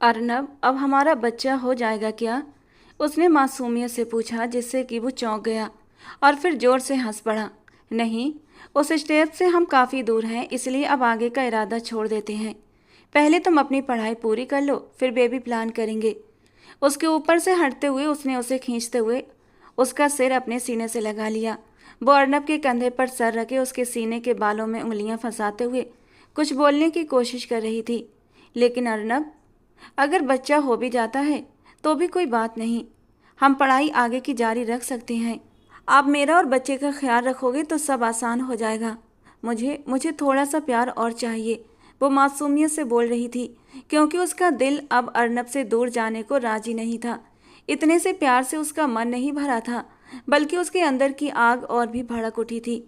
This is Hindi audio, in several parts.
अर्नब, अब हमारा बच्चा हो जाएगा क्या? उसने मासूमियत से पूछा, जिससे कि वो चौंक गया और फिर जोर से हंस पड़ा। नहीं, उस स्टेप से हम काफ़ी दूर हैं, इसलिए अब आगे का इरादा छोड़ देते हैं। पहले तुम अपनी पढ़ाई पूरी कर लो, फिर बेबी प्लान करेंगे। उसके ऊपर से हटते हुए उसने उसे खींचते हुए उसका सिर अपने सीने से लगा लिया। वो अर्नब के कंधे पर सर रखे उसके सीने के बालों में उंगलियां फंसाते हुए कुछ बोलने की कोशिश कर रही थी। लेकिन अर्नब, अगर बच्चा हो भी जाता है तो भी कोई बात नहीं, हम पढ़ाई आगे की जारी रख सकते हैं। आप मेरा और बच्चे का ख्याल रखोगे तो सब आसान हो जाएगा। मुझे मुझे थोड़ा सा प्यार और चाहिए, वो मासूमियत से बोल रही थी, क्योंकि उसका दिल अब अर्नब से दूर जाने को राजी नहीं था। इतने से प्यार से उसका मन नहीं भरा था, बल्कि उसके अंदर की आग और भी भड़क उठी थी।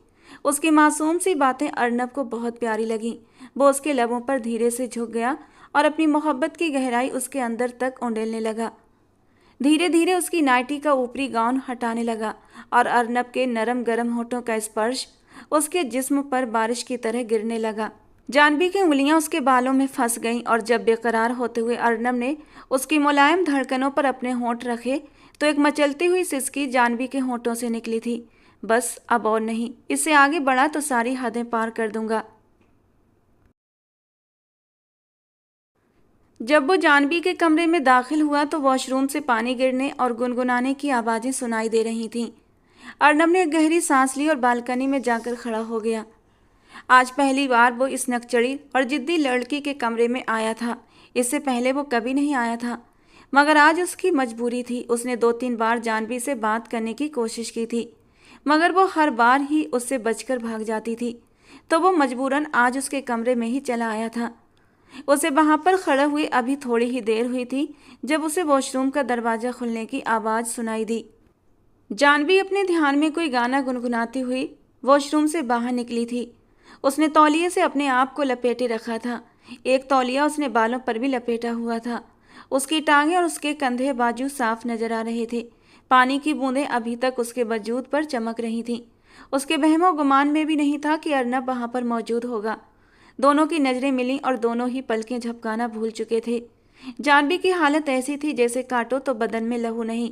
उसकी मासूम सी बातें अर्नब को बहुत प्यारी लगीं। वो उसके लबों पर धीरे से झुक गया और अपनी मोहब्बत की गहराई उसके अंदर तक उंडेलने लगा। धीरे धीरे उसकी नाइटी का ऊपरी गाउन हटाने लगा और अर्नब के नरम गरम होठों का स्पर्श उसके जिस्म पर बारिश की तरह गिरने लगा। जानवी की उंगलियां उसके बालों में फंस गईं और जब बेकरार होते हुए अर्नब ने उसकी मुलायम धड़कनों पर अपने होंठ रखे तो एक मचलती हुई सिसकी जानवी के होंठों से निकली थी। बस अब और नहीं, इससे आगे बढ़ा तो सारी हदें पार कर दूंगा। जब वो जानवी के कमरे में दाखिल हुआ तो वॉशरूम से पानी गिरने और गुनगुनाने की आवाज़ें सुनाई दे रही थीं। अर्नब ने एक गहरी सांस ली और बालकनी में जाकर खड़ा हो गया। आज पहली बार वो इस नकचड़ी और जिद्दी लड़की के कमरे में आया था। इससे पहले वो कभी नहीं आया था, मगर आज उसकी मजबूरी थी। उसने 2-3 बार जानवी से बात करने की कोशिश की थी, मगर वो हर बार ही उससे बचकर भाग जाती थी। तो वो मजबूरन आज उसके कमरे में ही चला आया था। उसे वहां पर खड़े हुए अभी थोड़ी ही देर हुई थी जब उसे वॉशरूम का दरवाजा खुलने की आवाज़ सुनाई दी। जानवी अपने ध्यान में कोई गाना गुनगुनाती हुई वॉशरूम से बाहर निकली थी। उसने तौलिए से अपने आप को लपेटे रखा था। एक तौलिया उसने बालों पर भी लपेटा हुआ था। उसकी टांगें और उसके कंधे बाजू साफ नजर आ रहे थे। पानी की बूंदें अभी तक उसके वजूद पर चमक रही थीं। उसके वहमो गुमान में भी नहीं था कि अर्नब वहां पर मौजूद होगा। दोनों की नजरें मिलीं और दोनों ही पलकें झपकाना भूल चुके थे। जानवी की हालत ऐसी थी जैसे काटो तो बदन में लहू नहीं।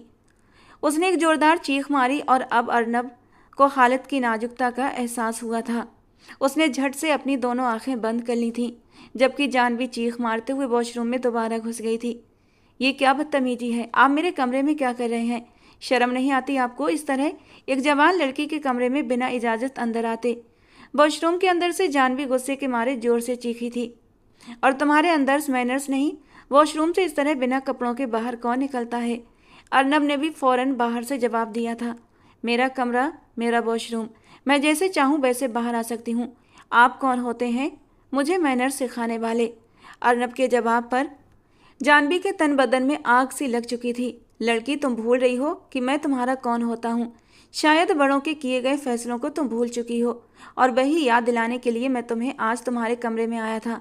उसने एक जोरदार चीख मारी और अब अर्नब को हालत की नाजुकता का एहसास हुआ था। उसने झट से अपनी दोनों आंखें बंद कर ली थीं, जबकि जानवी चीख मारते हुए वॉशरूम में दोबारा घुस गई थी। ये क्या बदतमीजी है? आप मेरे कमरे में क्या कर रहे हैं? शर्म नहीं आती आपको इस तरह एक जवान लड़की के कमरे में बिना इजाज़त अंदर आते? वॉशरूम के अंदर से जानवी गुस्से के मारे जोर से चीखी थी। और तुम्हारे अंदर मैनर्स नहीं? वॉशरूम से इस तरह बिना कपड़ों के बाहर कौन निकलता है? अर्नब ने भी फौरन बाहर से जवाब दिया था। मेरा कमरा, मेरा वॉशरूम, मैं जैसे चाहूँ वैसे बाहर आ सकती हूँ। आप कौन होते हैं मुझे मैनर्स सिखाने वाले? अर्नब के जवाब पर जानवी के तन बदन में आग सी लग चुकी थी। लड़की, तुम भूल रही हो कि मैं तुम्हारा कौन होता हूँ। शायद बड़ों के किए गए फैसलों को तुम भूल चुकी हो, और वही याद दिलाने के लिए मैं तुम्हें आज तुम्हारे कमरे में आया था।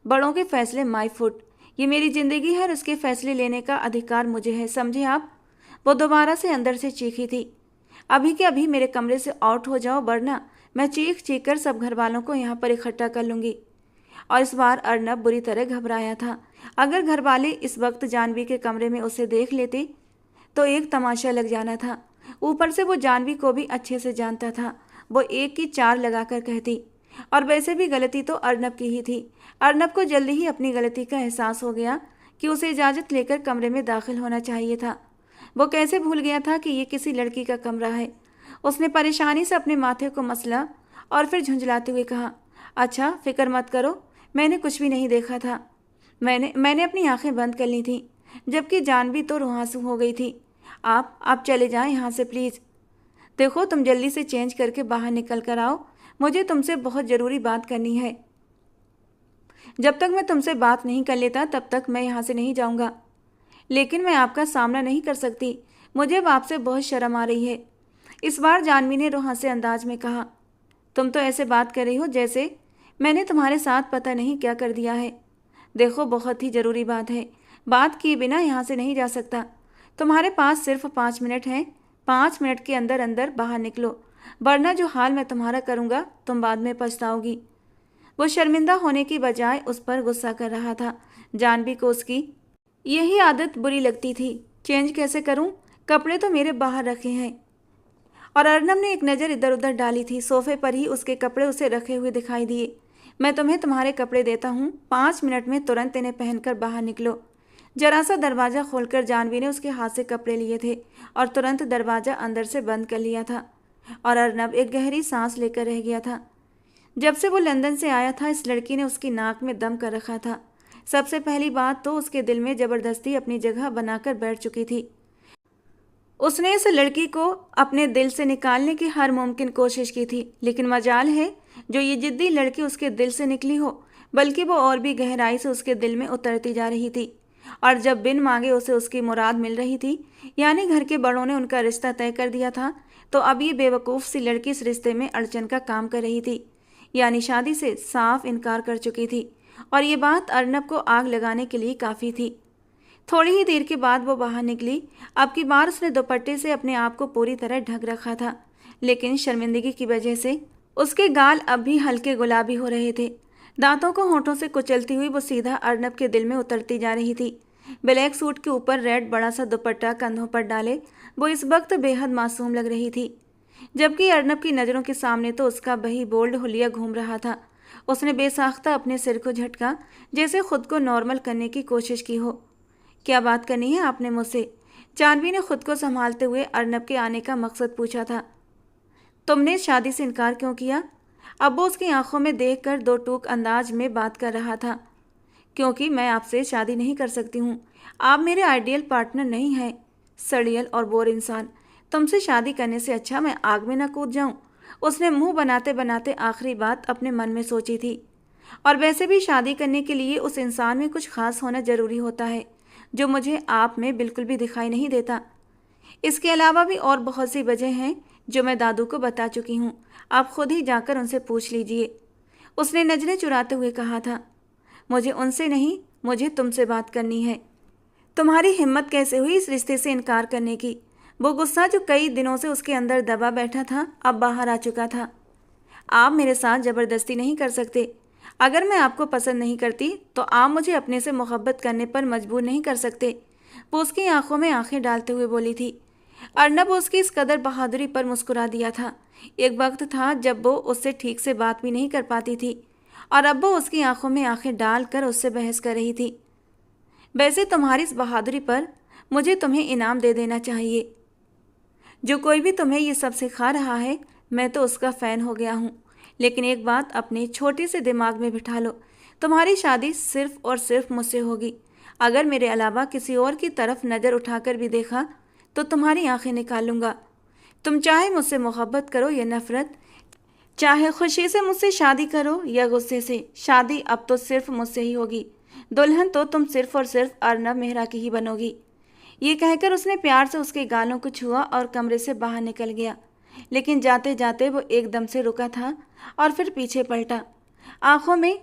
बड़ों के फैसले माई फुट, ये मेरी जिंदगी है और उसके फैसले लेने का अधिकार मुझे है, समझे आप? वो दोबारा से अंदर से चीखी थी। अभी के अभी मेरे कमरे से आउट हो जाओ, वरना मैं चीख चीख कर सब घर वालों को यहाँ पर इकट्ठा कर लूंगी। और इस बार अर्नब बुरी तरह घबराया था। अगर घर वाले इस वक्त जानवी के कमरे में उसे देख लेते तो एक तमाशा लग जाना था। ऊपर से वो जानवी को भी अच्छे से जानता था। वो एक की चार लगाकर कहती, और वैसे भी गलती तो अर्नब की ही थी। अर्नब को जल्दी ही अपनी गलती का एहसास हो गया कि उसे इजाज़त लेकर कमरे में दाखिल होना चाहिए था। वो कैसे भूल गया था कि ये किसी लड़की का कमरा है। उसने परेशानी से अपने माथे को मसला और फिर झुंझलाते हुए कहा, अच्छा फिक्र मत करो, मैंने कुछ भी नहीं देखा था। मैंने अपनी आंखें बंद कर ली थी, जबकि जानवी तो रुआंसू हो गई थी। आप चले जाएं यहाँ से प्लीज़। देखो, तुम जल्दी से चेंज करके बाहर निकल कर आओ, मुझे तुमसे बहुत ज़रूरी बात करनी है। जब तक मैं तुमसे बात नहीं कर लेता तब तक मैं यहाँ से नहीं जाऊँगा। लेकिन मैं आपका सामना नहीं कर सकती, मुझे अब आपसे बहुत शर्म आ रही है। इस बार जानवी ने रुहासे अंदाज में कहा, तुम तो ऐसे बात कर रही हो जैसे मैंने तुम्हारे साथ पता नहीं क्या कर दिया है। देखो, बहुत ही ज़रूरी बात है, बात किए बिना यहाँ से नहीं जा सकता। तुम्हारे पास सिर्फ 5 मिनट हैं। 5 मिनट के अंदर अंदर बाहर निकलो, वरना जो हाल मैं तुम्हारा करूँगा तुम बाद में पछताओगी। वो शर्मिंदा होने की बजाय उस पर गुस्सा कर रहा था। जानवी को उसकी यही आदत बुरी लगती थी। चेंज कैसे करूं? कपड़े तो मेरे बाहर रखे हैं। और अर्नब ने एक नज़र इधर उधर डाली थी। सोफे पर ही उसके कपड़े उसे रखे हुए दिखाई दिए। मैं तुम्हें तुम्हारे कपड़े देता हूँ, 5 मिनट में तुरंत इन्हें पहनकर बाहर निकलो। जरा सा दरवाज़ा खोलकर जानवी ने उसके हाथ से कपड़े लिए थे और तुरंत दरवाज़ा अंदर से बंद कर लिया था। और अर्नब एक गहरी सांस लेकर रह गया था। जब से वो लंदन से आया था, इस लड़की ने उसकी नाक में दम कर रखा था। सबसे पहली बात तो उसके दिल में ज़बरदस्ती अपनी जगह बनाकर बैठ चुकी थी। उसने इस लड़की को अपने दिल से निकालने की हर मुमकिन कोशिश की थी, लेकिन मजाल है जो ये जिद्दी लड़की उसके दिल से निकली हो, बल्कि वो और भी गहराई से उसके दिल में उतरती जा रही थी। और जब बिन मांगे उसे उसकी मुराद मिल रही थी, यानी घर के बड़ों ने उनका रिश्ता तय कर दिया था, तो अब ये बेवकूफ़ सी लड़की इस रिश्ते में अड़चन का काम कर रही थी, यानी शादी से साफ इनकार कर चुकी थी। और ये बात अर्नब को आग लगाने के लिए काफ़ी थी। थोड़ी ही देर के बाद वो बाहर निकली। अब की बार उसने दुपट्टे से अपने आप को पूरी तरह ढक रखा था, लेकिन शर्मिंदगी की वजह से उसके गाल अब भी हल्के गुलाबी हो रहे थे। दांतों को होठों से कुचलती हुई वो सीधा अर्नब के दिल में उतरती जा रही थी। ब्लैक सूट के ऊपर रेड बड़ा सा दुपट्टा कंधों पर डाले वो इस वक्त बेहद मासूम लग रही थी, जबकि अर्नब की नज़रों के सामने तो उसका वही बोल्ड हुलिया घूम रहा था। उसने बेसाख्ता अपने सिर को झटका, जैसे खुद को नॉर्मल करने की कोशिश की हो। क्या बात करनी है आपने मुझसे? जानवी ने खुद को संभालते हुए अर्नब के आने का मकसद पूछा था। तुमने शादी से इनकार क्यों किया? अब वो उसकी आंखों में देखकर दो टूक अंदाज में बात कर रहा था। क्योंकि मैं आपसे शादी नहीं कर सकती हूँ। आप मेरे आइडियल पार्टनर नहीं हैं। सड़ियल और बोर इंसान। तुमसे शादी करने से अच्छा मैं आग में न कूद जाऊं। उसने मुंह बनाते बनाते आखिरी बात अपने मन में सोची थी। और वैसे भी शादी करने के लिए उस इंसान में कुछ खास होना जरूरी होता है, जो मुझे आप में बिल्कुल भी दिखाई नहीं देता। इसके अलावा भी और बहुत सी वजह हैं जो मैं दादू को बता चुकी हूँ। आप खुद ही जाकर उनसे पूछ लीजिए। उसने नजरें चुराते हुए कहा था। मुझे उनसे नहीं, मुझे तुमसे बात करनी है। तुम्हारी हिम्मत कैसे हुई इस रिश्ते से इनकार करने की? वो गुस्सा जो कई दिनों से उसके अंदर दबा बैठा था अब बाहर आ चुका था। आप मेरे साथ ज़बरदस्ती नहीं कर सकते। अगर मैं आपको पसंद नहीं करती तो आप मुझे अपने से मोहब्बत करने पर मजबूर नहीं कर सकते। वो उसकी आंखों में आंखें डालते हुए बोली थी। अर्नब उसकी इस कदर बहादुरी पर मुस्कुरा दिया था। एक वक्त था जब वो उससे ठीक से बात भी नहीं कर पाती थी, और अब वो उसकी आंखों में आंखें डालकर उससे बहस कर रही थी। वैसे तुम्हारी इस बहादुरी पर मुझे तुम्हें इनाम दे देना चाहिए। जो कोई भी तुम्हें ये सब सिखा रहा है, मैं तो उसका फ़ैन हो गया हूँ। लेकिन एक बात अपने छोटे से दिमाग में बिठा लो, तुम्हारी शादी सिर्फ और सिर्फ मुझसे होगी। अगर मेरे अलावा किसी और की तरफ नज़र उठाकर भी देखा तो तुम्हारी आंखें निकाल लूँगा। तुम चाहे मुझसे मोहब्बत करो या नफ़रत, चाहे खुशी से मुझसे शादी करो या गुस्से से, शादी अब तो सिर्फ मुझसे ही होगी। दुल्हन तो तुम सिर्फ और सिर्फ अर्नब मेहरा की ही बनोगी। ये कहकर उसने प्यार से उसके गालों को छुआ और कमरे से बाहर निकल गया। लेकिन जाते जाते वो एकदम से रुका था और फिर पीछे पलटा। आंखों में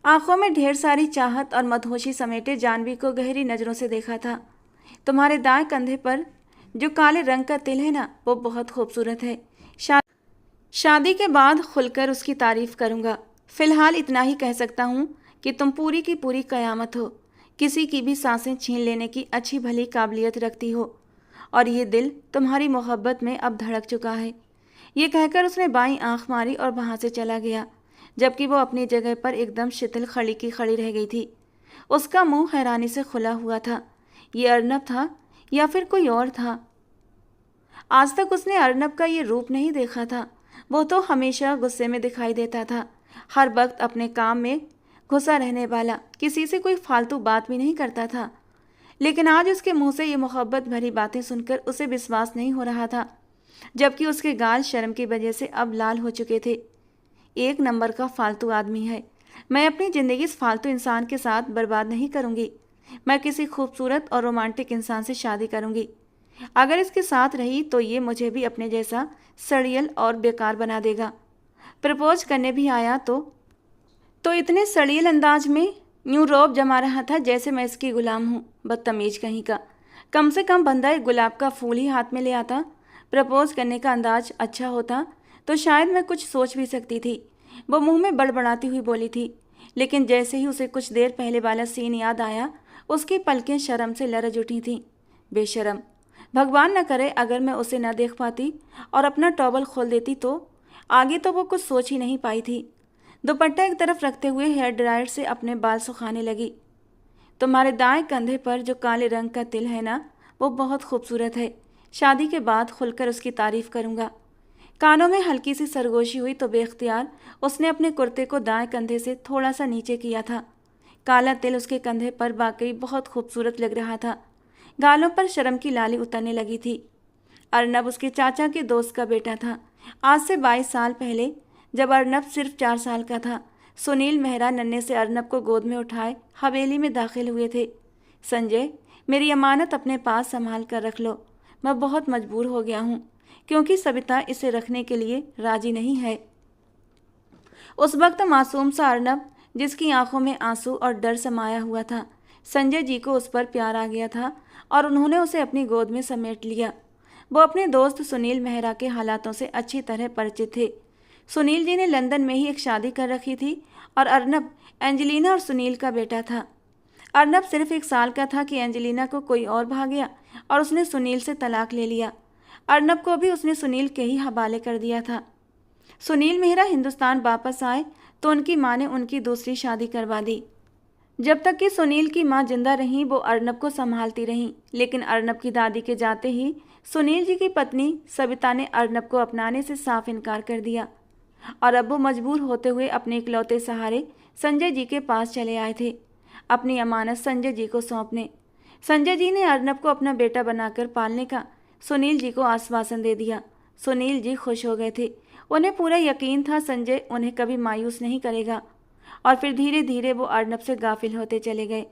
आंखों में ढेर सारी चाहत और मदहोशी समेटे जानवी को गहरी नज़रों से देखा था। तुम्हारे दाएं कंधे पर जो काले रंग का तिल है ना, वो बहुत खूबसूरत है। शादी के बाद खुलकर उसकी तारीफ करूँगा। फिलहाल इतना ही कह सकता हूँ कि तुम पूरी की पूरी कयामत हो। किसी की भी सांसें छीन लेने की अच्छी भली काबिलियत रखती हो, और ये दिल तुम्हारी मोहब्बत में अब धड़क चुका है। ये कहकर उसने बाईं आंख मारी और वहाँ से चला गया, जबकि वो अपनी जगह पर एकदम शिथिल खड़ी की खड़ी रह गई थी। उसका मुंह हैरानी से खुला हुआ था। ये अर्नब था या फिर कोई और था? आज तक उसने अर्नब का ये रूप नहीं देखा था। वो तो हमेशा गुस्से में दिखाई देता था, हर वक्त अपने काम में घुसा रहने वाला, किसी से कोई फालतू बात भी नहीं करता था। लेकिन आज उसके मुंह से ये मोहब्बत भरी बातें सुनकर उसे विश्वास नहीं हो रहा था, जबकि उसके गाल शर्म की वजह से अब लाल हो चुके थे। एक नंबर का फालतू आदमी है। मैं अपनी ज़िंदगी इस फालतू इंसान के साथ बर्बाद नहीं करूँगी। मैं किसी खूबसूरत और रोमांटिक इंसान से शादी करूँगी। अगर इसके साथ रही तो ये मुझे भी अपने जैसा सड़ियल और बेकार बना देगा। प्रपोज करने भी आया तो इतने सड़ियल अंदाज में यूं रौब जमा रहा था जैसे मैं इसकी गुलाम हूँ। बदतमीज कहीं का। कम से कम बंदा एक गुलाब का फूल ही हाथ में ले आता। प्रपोज करने का अंदाज अच्छा होता तो शायद मैं कुछ सोच भी सकती थी। वो मुंह में बड़बड़ाती हुई बोली थी, लेकिन जैसे ही उसे कुछ देर पहले वाला सीन याद आया, उसकी पलकें शर्म से लरज उठी थीं। बेशर्म, भगवान न करे अगर मैं उसे न देख पाती और अपना टॉवल खोल देती तो। आगे तो वो कुछ सोच ही नहीं पाई थी। दुपट्टा एक तरफ रखते हुए हेयर ड्रायर से अपने बाल सुखाने लगी। तुम्हारे दाएं कंधे पर जो काले रंग का तिल है ना, वो बहुत खूबसूरत है। शादी के बाद खुलकर उसकी तारीफ करूंगा। कानों में हल्की सी सरगोशी हुई तो बेख्तियार उसने अपने कुर्ते को दाएं कंधे से थोड़ा सा नीचे किया था। काला तिल उसके कंधे पर वाकई बहुत खूबसूरत लग रहा था। गालों पर शर्म की लाली उतरने लगी थी। अर्नब उसके चाचा के दोस्त का बेटा था। आज से 22 साल पहले, जब अर्नब सिर्फ 4 साल का था, सुनील मेहरा नन्हे से अर्नब को गोद में उठाए हवेली में दाखिल हुए थे। संजय, मेरी अमानत अपने पास संभाल कर रख लो। मैं बहुत मजबूर हो गया हूँ, क्योंकि सविता इसे रखने के लिए राजी नहीं है। उस वक्त मासूम सा अर्नब, जिसकी आंखों में आंसू और डर समाया हुआ था, संजय जी को उस पर प्यार आ गया था और उन्होंने उसे अपनी गोद में समेट लिया। वो अपने दोस्त सुनील मेहरा के हालातों से अच्छी तरह परिचित थे। सुनील जी ने लंदन में ही एक शादी कर रखी थी और अर्नब एंजेलिना और सुनील का बेटा था। अर्नब सिर्फ 1 साल का था कि एंजेलिना को कोई और भा गया और उसने सुनील से तलाक ले लिया। अर्नब को भी उसने सुनील के ही हवाले कर दिया था। सुनील मेहरा हिंदुस्तान वापस आए तो उनकी माँ ने उनकी दूसरी शादी करवा दी। जब तक कि सुनील की माँ जिंदा रहीं वो अर्नब को संभालती रहीं, लेकिन अर्नब की दादी के जाते ही सुनील जी की पत्नी सविता ने अर्नब को अपनाने से साफ इनकार कर दिया और अब वो मजबूर होते हुए अपने इकलौते सहारे संजय जी के पास चले आए थे, अपनी अमानत संजय जी को सौंपने। संजय जी ने अर्नब को अपना बेटा बनाकर पालने का सुनील जी को आश्वासन दे दिया। सुनील जी खुश हो गए थे। उन्हें पूरा यकीन था संजय उन्हें कभी मायूस नहीं करेगा। और फिर धीरे धीरे वो अर्नब से गाफिल होते चले गए।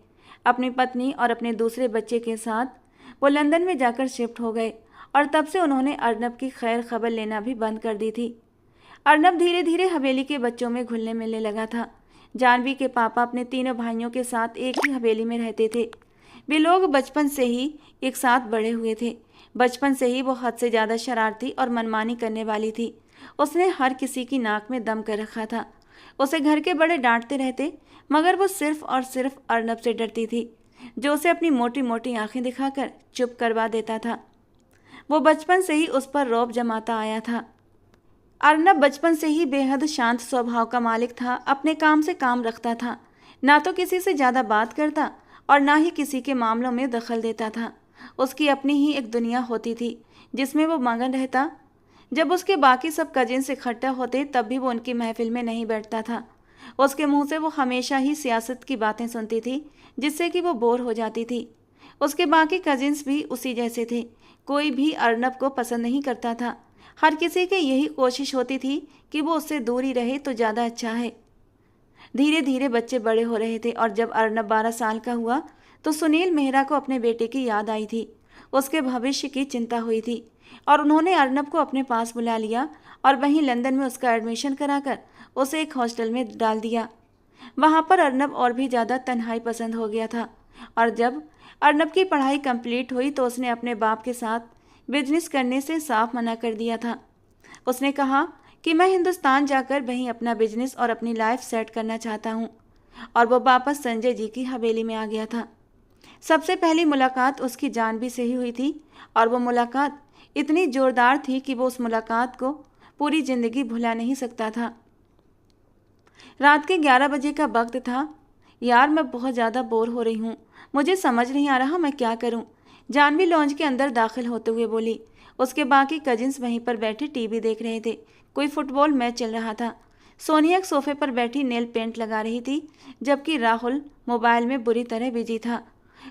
अपनी पत्नी और अपने दूसरे बच्चे के साथ वो लंदन में जाकर शिफ्ट हो गए और तब से उन्होंने अर्नब की खैर खबर लेना भी बंद कर दी थी। अर्नब धीरे धीरे हवेली के बच्चों में घुलने मिलने लगा था। जानवी के पापा अपने तीनों भाइयों के साथ एक ही हवेली में रहते थे। वे लोग बचपन से ही एक साथ बड़े हुए थे। बचपन से ही वो हद से ज़्यादा शरारती और मनमानी करने वाली थी। उसने हर किसी की नाक में दम कर रखा था। उसे घर के बड़े डांटते रहते, मगर वो सिर्फ और सिर्फ अर्नब से डरती थी, जो उसे अपनी मोटी मोटी आंखें दिखाकर चुप करवा देता था। वो बचपन से ही उस पर रौब जमाता आया था। अर्नब बचपन से ही बेहद शांत स्वभाव का मालिक था। अपने काम से काम रखता था, ना तो किसी से ज़्यादा बात करता और ना ही किसी के मामलों में दखल देता था। उसकी अपनी ही एक दुनिया होती थी जिसमें वो मगन रहता। जब उसके बाकी सब कजिन्स इकट्ठा होते तब भी वो उनकी महफिल में नहीं बैठता था। उसके मुंह से वो हमेशा ही सियासत की बातें सुनती थी, जिससे कि वो बोर हो जाती थी। उसके बाकी कजिन्स भी उसी जैसे थे। कोई भी अर्नब को पसंद नहीं करता था। हर किसी की यही कोशिश होती थी कि वो उससे दूर ही रहे तो ज़्यादा अच्छा है। धीरे धीरे बच्चे बड़े हो रहे थे और जब अर्नब 12 साल का हुआ तो सुनील मेहरा को अपने बेटे की याद आई थी। उसके भविष्य की चिंता हुई थी और उन्होंने अर्नब को अपने पास बुला लिया और वहीं लंदन में उसका एडमिशन कराकर उसे एक हॉस्टल में डाल दिया। वहाँ पर अर्नब और भी ज़्यादा तन्हाई पसंद हो गया था और जब अर्नब की पढ़ाई कंप्लीट हुई तो उसने अपने बाप के साथ बिजनेस करने से साफ मना कर दिया था। उसने कहा कि मैं हिंदुस्तान जाकर वहीं अपना बिजनेस और अपनी लाइफ सेट करना चाहता हूँ और वो वापस संजय जी की हवेली में आ गया था। सबसे पहली मुलाकात उसकी जानवी से ही हुई थी और वो मुलाकात इतनी जोरदार थी कि वो उस मुलाकात को पूरी जिंदगी भुला नहीं सकता था। रात के 11 बजे का वक्त था। यार, मैं बहुत ज़्यादा बोर हो रही हूँ, मुझे समझ नहीं आ रहा मैं क्या करूँ, जानवी लॉन्ज के अंदर दाखिल होते हुए बोली। उसके बाकी कजिन्स वहीं पर बैठे टीवी देख रहे थे। कोई फुटबॉल मैच चल रहा था। सोनिया एक सोफे पर बैठी नेल पेंट लगा रही थी, जबकि राहुल मोबाइल में बुरी तरह बिजी था।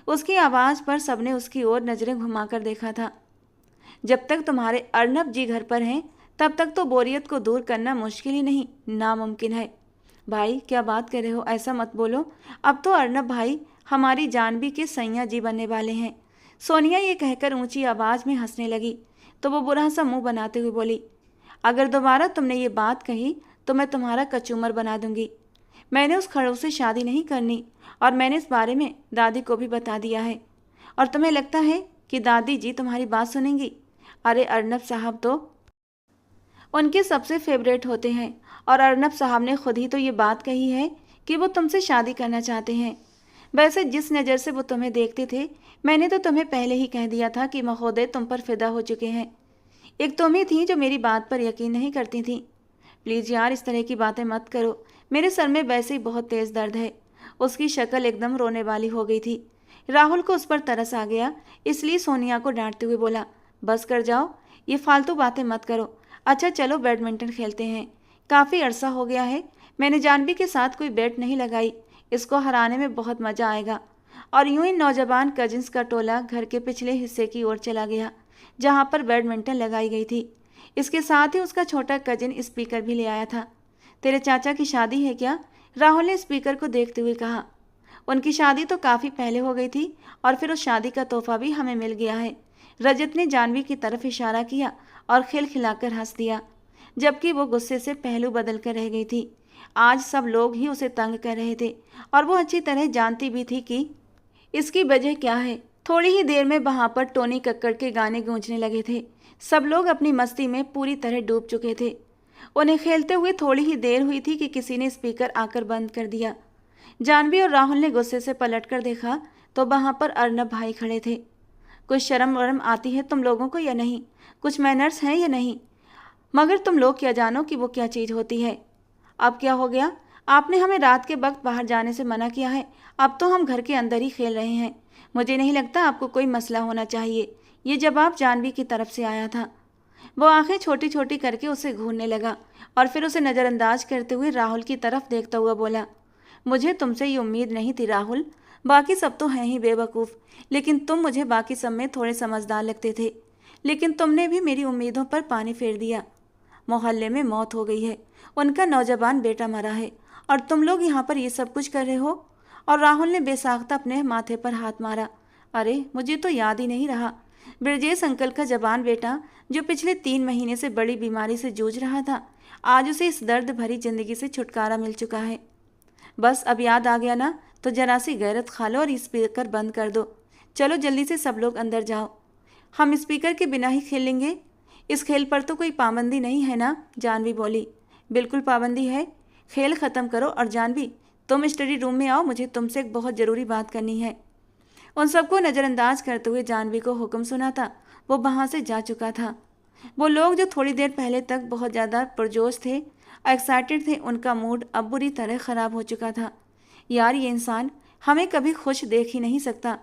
उसकी आवाज़ पर सबने उसकी ओर नज़रें घुमाकर देखा था। जब तक तुम्हारे अर्नब जी घर पर हैं तब तक तो बोरियत को दूर करना मुश्किल ही नहीं, नामुमकिन है। भाई, क्या बात कर रहे हो, ऐसा मत बोलो। अब तो अर्नब भाई हमारी जानवी के सैया जी बनने वाले हैं। सोनिया ये कहकर ऊंची आवाज़ में हंसने लगी तो वो बुरा सा मुंह बनाते हुए बोली, अगर दोबारा तुमने ये बात कही तो मैं तुम्हारा कचूमर बना दूंगी। मैंने उस खड़ूस से शादी नहीं करनी और मैंने इस बारे में दादी को भी बता दिया है। और तुम्हें लगता है कि दादी जी तुम्हारी बात सुनेंगी? अरे अर्नब साहब तो उनके सबसे फेवरेट होते हैं और अर्नब साहब ने खुद ही तो ये बात कही है कि वो तुमसे शादी करना चाहते हैं। वैसे जिस नज़र से वो तुम्हें देखते थे, मैंने तो तुम्हें पहले ही कह दिया था कि महोदय तुम पर फिदा हो चुके हैं। एक तुम ही थी जो मेरी बात पर यकीन नहीं करती थी। प्लीज़ यार, इस तरह की बातें मत करो। मेरे सर में वैसे ही बहुत तेज़ दर्द है। उसकी शक्ल एकदम रोने वाली हो गई थी। राहुल को उस पर तरस आ गया, इसलिए सोनिया को डांटते हुए बोला, बस कर जाओ, ये फालतू बातें मत करो। अच्छा चलो बैडमिंटन खेलते हैं। काफ़ी अरसा हो गया है, मैंने जानवी के साथ कोई बेट नहीं लगाई। इसको हराने में बहुत मज़ा आएगा। और यूं ही नौजवान कजिन्स का टोला घर के पिछले हिस्से की ओर चला गया, जहां पर बैडमिंटन लगाई गई थी। इसके साथ ही उसका छोटा कजिन स्पीकर भी ले आया था। तेरे चाचा की शादी है क्या? राहुल ने स्पीकर को देखते हुए कहा। उनकी शादी तो काफ़ी पहले हो गई थी और फिर उस शादी का तोहफा भी हमें मिल गया है। रजत ने जानवी की तरफ इशारा किया और खिलखिलाकर हंस दिया, जबकि वो गुस्से से पहलू बदल कर रह गई थी। आज सब लोग ही उसे तंग कर रहे थे और वो अच्छी तरह जानती भी थी कि इसकी वजह क्या है। थोड़ी ही देर में वहां पर टोनी कक्कड़ के गाने गूंजने लगे थे। सब लोग अपनी मस्ती में पूरी तरह डूब चुके थे। उन्हें खेलते हुए थोड़ी ही देर हुई थी कि किसी ने स्पीकर आकर बंद कर दिया। जानवी और राहुल ने गुस्से से पलटकर देखा तो वहां पर अर्नब भाई खड़े थे। कुछ शर्म वरम आती है तुम लोगों को या नहीं? कुछ मैनर्स हैं या नहीं? मगर तुम लोग क्या जानो कि वो क्या चीज़ होती है। अब क्या हो गया? आपने हमें रात के वक्त बाहर जाने से मना किया है, अब तो हम घर के अंदर ही खेल रहे हैं। मुझे नहीं लगता आपको कोई मसला होना चाहिए। ये जवाब जानवी की तरफ से आया था। वो आंखें छोटी छोटी करके उसे घूरने लगा और फिर उसे नज़रअंदाज करते हुए राहुल की तरफ देखता हुआ बोला, मुझे तुमसे ये उम्मीद नहीं थी राहुल। बाकी सब तो हैं ही बेवकूफ़, लेकिन तुम मुझे बाकी सब में थोड़े समझदार लगते थे। लेकिन तुमने भी मेरी उम्मीदों पर पानी फेर दिया। मोहल्ले में मौत हो गई है, उनका नौजवान बेटा मरा है और तुम लोग यहाँ पर ये सब कुछ कर रहे हो। और राहुल ने बेसाख्ता अपने माथे पर हाथ मारा। अरे मुझे तो याद ही नहीं रहा। ब्रजेश अंकल का जवान बेटा जो पिछले 3 महीने से बड़ी बीमारी से जूझ रहा था, आज उसे इस दर्द भरी जिंदगी से छुटकारा मिल चुका है। बस अब याद आ गया ना, तो जरा सी गैरत खा लो और स्पीकर बंद कर दो। चलो जल्दी से सब लोग अंदर जाओ, हम स्पीकर के बिना ही खेलेंगे। इस खेल पर तो कोई पाबंदी नहीं है ना? जानवी बोली। बिल्कुल पाबंदी है। खेल ख़त्म करो और जानवी तुम स्टडी रूम में आओ, मुझे तुमसे एक बहुत ज़रूरी बात करनी है। उन सबको नज़रअंदाज करते हुए जानवी को हुक्म सुना था। वो वहाँ से जा चुका था। वो लोग जो थोड़ी देर पहले तक बहुत ज़्यादा पुरजोश थे, एक्साइटेड थे, उनका मूड अब बुरी तरह ख़राब हो चुका था। यार ये इंसान हमें कभी खुश देख ही नहीं सकता।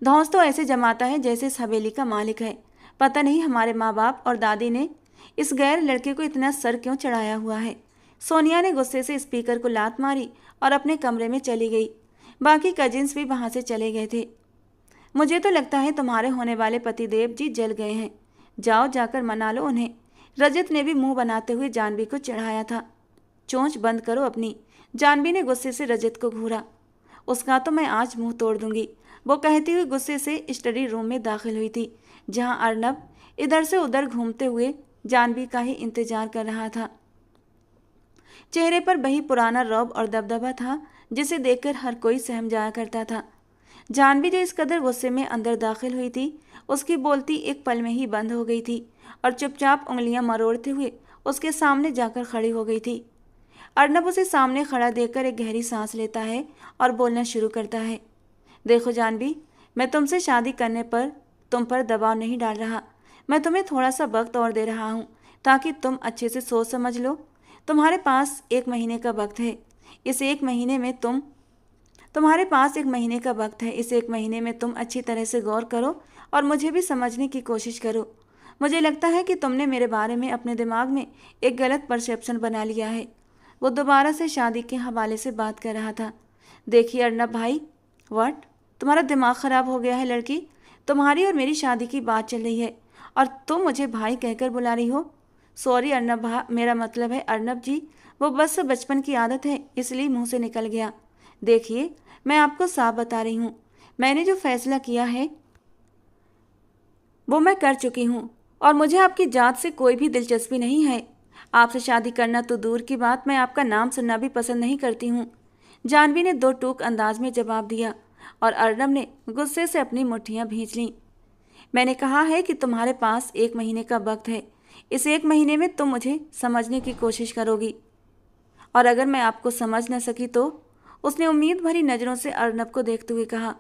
धौंस तो ऐसे जमाता है जैसे इस हवेली का मालिक है। पता नहीं हमारे माँ बाप और दादी ने इस गैर लड़के को इतना सर क्यों चढ़ाया हुआ है। सोनिया ने गुस्से से स्पीकर को लात मारी और अपने कमरे में चली गई। बाकी कजिन्स भी वहाँ से चले गए थे। मुझे तो लगता है तुम्हारे होने वाले पतिदेव जी जल गए हैं। जाओ जाकर मना लो उन्हें। रजत ने भी मुंह बनाते हुए जानवी को चढ़ाया था। चोंच बंद करो अपनी। जानवी ने गुस्से से रजत को घूरा। उसका तो मैं आज मुंह तोड़ दूंगी, वो कहती हुई गुस्से से स्टडी रूम में दाखिल हुई थी, जहां अर्नब इधर से उधर घूमते हुए जानवी का ही इंतजार कर रहा था। चेहरे पर वही पुराना रौब और दबदबा था जिसे देखकर हर कोई सहम जाया करता था। जानवी जो इस कदर गुस्से में अंदर दाखिल हुई थी, उसकी बोलती एक पल में ही बंद हो गई थी और चुपचाप उंगलियां मरोड़ते हुए उसके सामने जाकर खड़ी हो गई थी। अर्नब उसे सामने खड़ा देखकर एक गहरी सांस लेता है और बोलना शुरू करता है। देखो जानवी, मैं तुमसे शादी करने पर तुम पर दबाव नहीं डाल रहा। मैं तुम्हें थोड़ा सा वक्त और दे रहा हूँ ताकि तुम अच्छे से सोच समझ लो। तुम्हारे पास 1 महीने का वक्त है। इस 1 महीने में तुम्हारे पास 1 महीने का वक्त है। इस 1 महीने में तुम अच्छी तरह से गौर करो और मुझे भी समझने की कोशिश करो। मुझे लगता है कि तुमने मेरे बारे में अपने दिमाग में एक गलत परसेप्शन बना लिया है। वो दोबारा से शादी के हवाले से बात कर रहा था। देखिए अर्नब भाई, व्हाट? तुम्हारा दिमाग ख़राब हो गया है लड़की? तुम्हारी और मेरी शादी की बात चल रही है और तुम मुझे भाई कहकर बुला रही हो। सॉरी अर्नब मेरा मतलब है अर्नब जी, वो बस बचपन की आदत है, इसलिए मुंह से निकल गया। देखिए मैं आपको साफ बता रही हूँ, मैंने जो फैसला किया है वो मैं कर चुकी हूँ और मुझे आपकी जात से कोई भी दिलचस्पी नहीं है। आपसे शादी करना तो दूर की बात, मैं आपका नाम सुनना भी पसंद नहीं करती हूँ। जानवी ने 2 टूक अंदाज में जवाब दिया और अर्नब ने गुस्से से अपनी मुट्ठियाँ भींच लीं। मैंने कहा है कि तुम्हारे पास 1 महीने का वक्त है। इस 1 महीने में तुम मुझे समझने की कोशिश करोगी और अगर मैं आपको समझ न सकी तो उसने उम्मीद भरी नज़रों से अर्नब को देखते हुए कहा,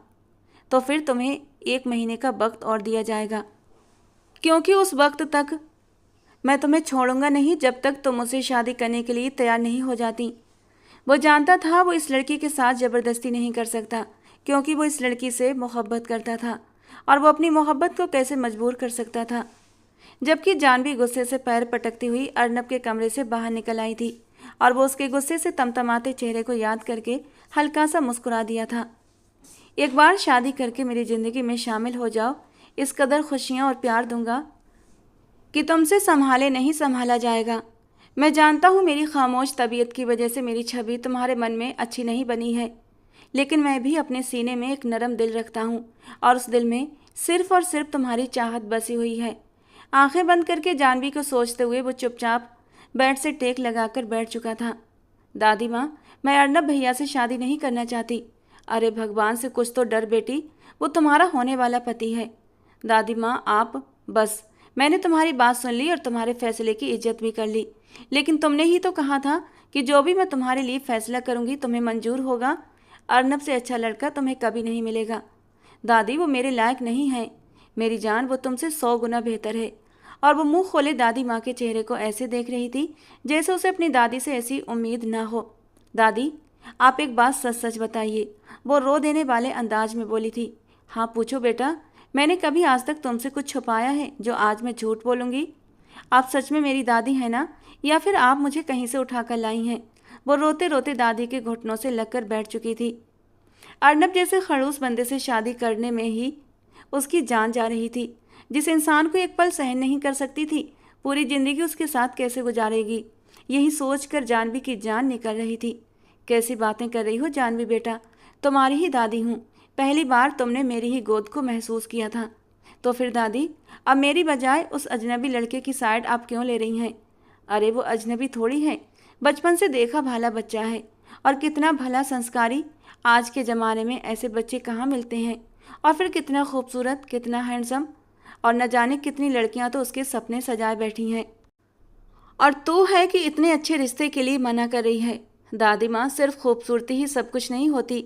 तो फिर तुम्हें 1 महीने का वक्त और दिया जाएगा, क्योंकि उस वक्त तक मैं तुम्हें छोड़ूंगा नहीं जब तक तुम उसे शादी करने के लिए तैयार नहीं हो जाती। वो जानता था वो इस लड़की के साथ ज़बरदस्ती नहीं कर सकता, क्योंकि वो इस लड़की से मोहब्बत करता था और वो अपनी मोहब्बत को कैसे मजबूर कर सकता था। जबकि जानवी गुस्से से पैर पटकती हुई अर्नब के कमरे से बाहर निकल आई थी और वो उसके गुस्से से तमतमाते चेहरे को याद करके हल्का सा मुस्कुरा दिया था। एक बार शादी करके मेरी ज़िंदगी में शामिल हो जाओ, इस कदर खुशियाँ और प्यार दूंगा कि तुमसे संभाले नहीं संभाला जाएगा। मैं जानता हूँ मेरी खामोश तबीयत की वजह से मेरी छवि तुम्हारे मन में अच्छी नहीं बनी है, लेकिन मैं भी अपने सीने में एक नरम दिल रखता हूँ और उस दिल में सिर्फ और सिर्फ तुम्हारी चाहत बसी हुई है। आंखें बंद करके जानवी को सोचते हुए वो चुपचाप बेड से टेक लगाकर बैठ चुका था। दादी माँ, मैं अर्नब भैया से शादी नहीं करना चाहती। अरे भगवान से कुछ तो डर बेटी, वो तुम्हारा होने वाला पति है। दादी माँ आप बस, मैंने तुम्हारी बात सुन ली और तुम्हारे फैसले की इज्जत भी कर ली, लेकिन तुमने ही तो कहा था कि जो भी मैं तुम्हारे लिए फैसला करूंगी तुम्हें मंजूर होगा। अर्नब से अच्छा लड़का तुम्हें कभी नहीं मिलेगा। दादी वो मेरे लायक नहीं है, मेरी जान, वो तुमसे 100 गुना बेहतर है। और वो मुंह खोले दादी माँ के चेहरे को ऐसे देख रही थी जैसे उसे अपनी दादी से ऐसी उम्मीद ना हो। दादी आप एक बात सच सच बताइए, वो रो देने वाले अंदाज में बोली थी। हाँ पूछो बेटा, मैंने कभी आज तक तुमसे कुछ छुपाया है जो आज मैं झूठ बोलूँगी? आप सच में मेरी दादी हैं ना, या फिर आप मुझे कहीं से उठाकर लाई हैं? वो रोते रोते दादी के घुटनों से लगकर बैठ चुकी थी। अर्नब जैसे खड़ूस बंदे से शादी करने में ही उसकी जान जा रही थी। जिस इंसान को एक पल सहन नहीं कर सकती थी, पूरी जिंदगी उसके साथ कैसे गुजारेगी, यही सोचकर जानवी की जान निकल रही थी। कैसी बातें कर रही हो जानवी बेटा, तुम्हारी ही दादी हूँ। पहली बार तुमने मेरी ही गोद को महसूस किया था, तो फिर दादी अब मेरी बजाय उस अजनबी लड़के की साइड आप क्यों ले रही हैं? अरे वो अजनबी थोड़ी है, बचपन से देखा भाला बच्चा है और कितना भला संस्कारी। आज के ज़माने में ऐसे बच्चे कहाँ मिलते हैं, और फिर कितना खूबसूरत, कितना हैंडसम, और न जाने कितनी लड़कियां तो उसके सपने सजाए बैठी हैं, और तू है कि इतने अच्छे रिश्ते के लिए मना कर रही है। दादी माँ, सिर्फ खूबसूरती ही सब कुछ नहीं होती।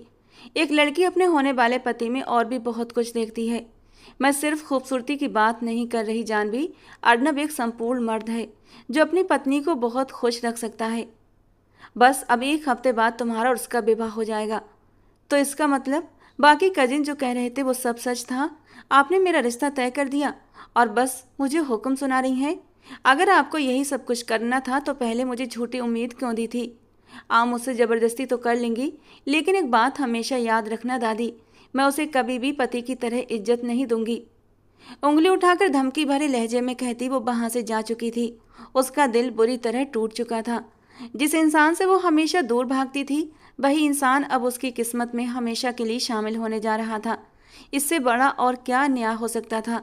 एक लड़की अपने होने वाले पति में और भी बहुत कुछ देखती है। मैं सिर्फ खूबसूरती की बात नहीं कर रही जानवी, अर्नब एक संपूर्ण मर्द है जो अपनी पत्नी को बहुत खुश रख सकता है। बस अब 1 हफ्ते बाद तुम्हारा और उसका विवाह हो जाएगा। तो इसका मतलब बाकी कजिन जो कह रहे थे वो सब सच था? आपने मेरा रिश्ता तय कर दिया और बस मुझे हुक्म सुना रही हैं? अगर आपको यही सब कुछ करना था तो पहले मुझे झूठी उम्मीद क्यों दी थी? आप मुझसे ज़बरदस्ती तो कर लेंगी, लेकिन एक बात हमेशा याद रखना दादी, मैं उसे कभी भी पति की तरह इज्जत नहीं दूंगी। उंगली उठाकर धमकी भरे लहजे में कहती वो वहाँ से जा चुकी थी। उसका दिल बुरी तरह टूट चुका था। जिस इंसान से वो हमेशा दूर भागती थी, वही इंसान अब उसकी किस्मत में हमेशा के लिए शामिल होने जा रहा था। इससे बड़ा और क्या न्याय हो सकता था?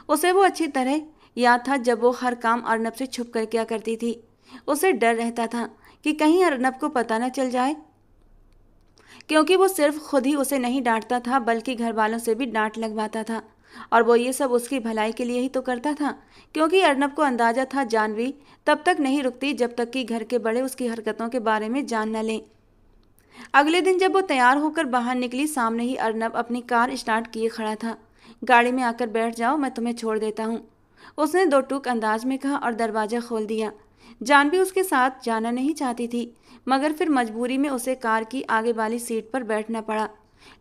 उसे वो अच्छी तरह याद था जब वो हर काम अर्नब से छुप कर क्या करती थी। उसे डर रहता था कि कहीं अर्नब को पता न चल जाए, क्योंकि वो सिर्फ खुद ही उसे नहीं डांटता था बल्कि घर वालों से भी डांट लगवाता था, और वो ये सब उसकी भलाई के लिए ही तो करता था, क्योंकि अर्नब को अंदाजा था जानवी तब तक नहीं रुकती जब तक कि घर के बड़े उसकी हरकतों के बारे में जान न लें। अगले दिन जब वो तैयार होकर बाहर निकली, सामने ही अर्नब अपनी कार स्टार्ट किए खड़ा था। गाड़ी में आकर बैठ जाओ, मैं तुम्हें छोड़ देता हूँ, उसने 2 टूक अंदाज में कहा और दरवाज़ा खोल दिया। जानवी उसके साथ जाना नहीं चाहती थी, मगर फिर मजबूरी में उसे कार की आगे वाली सीट पर बैठना पड़ा,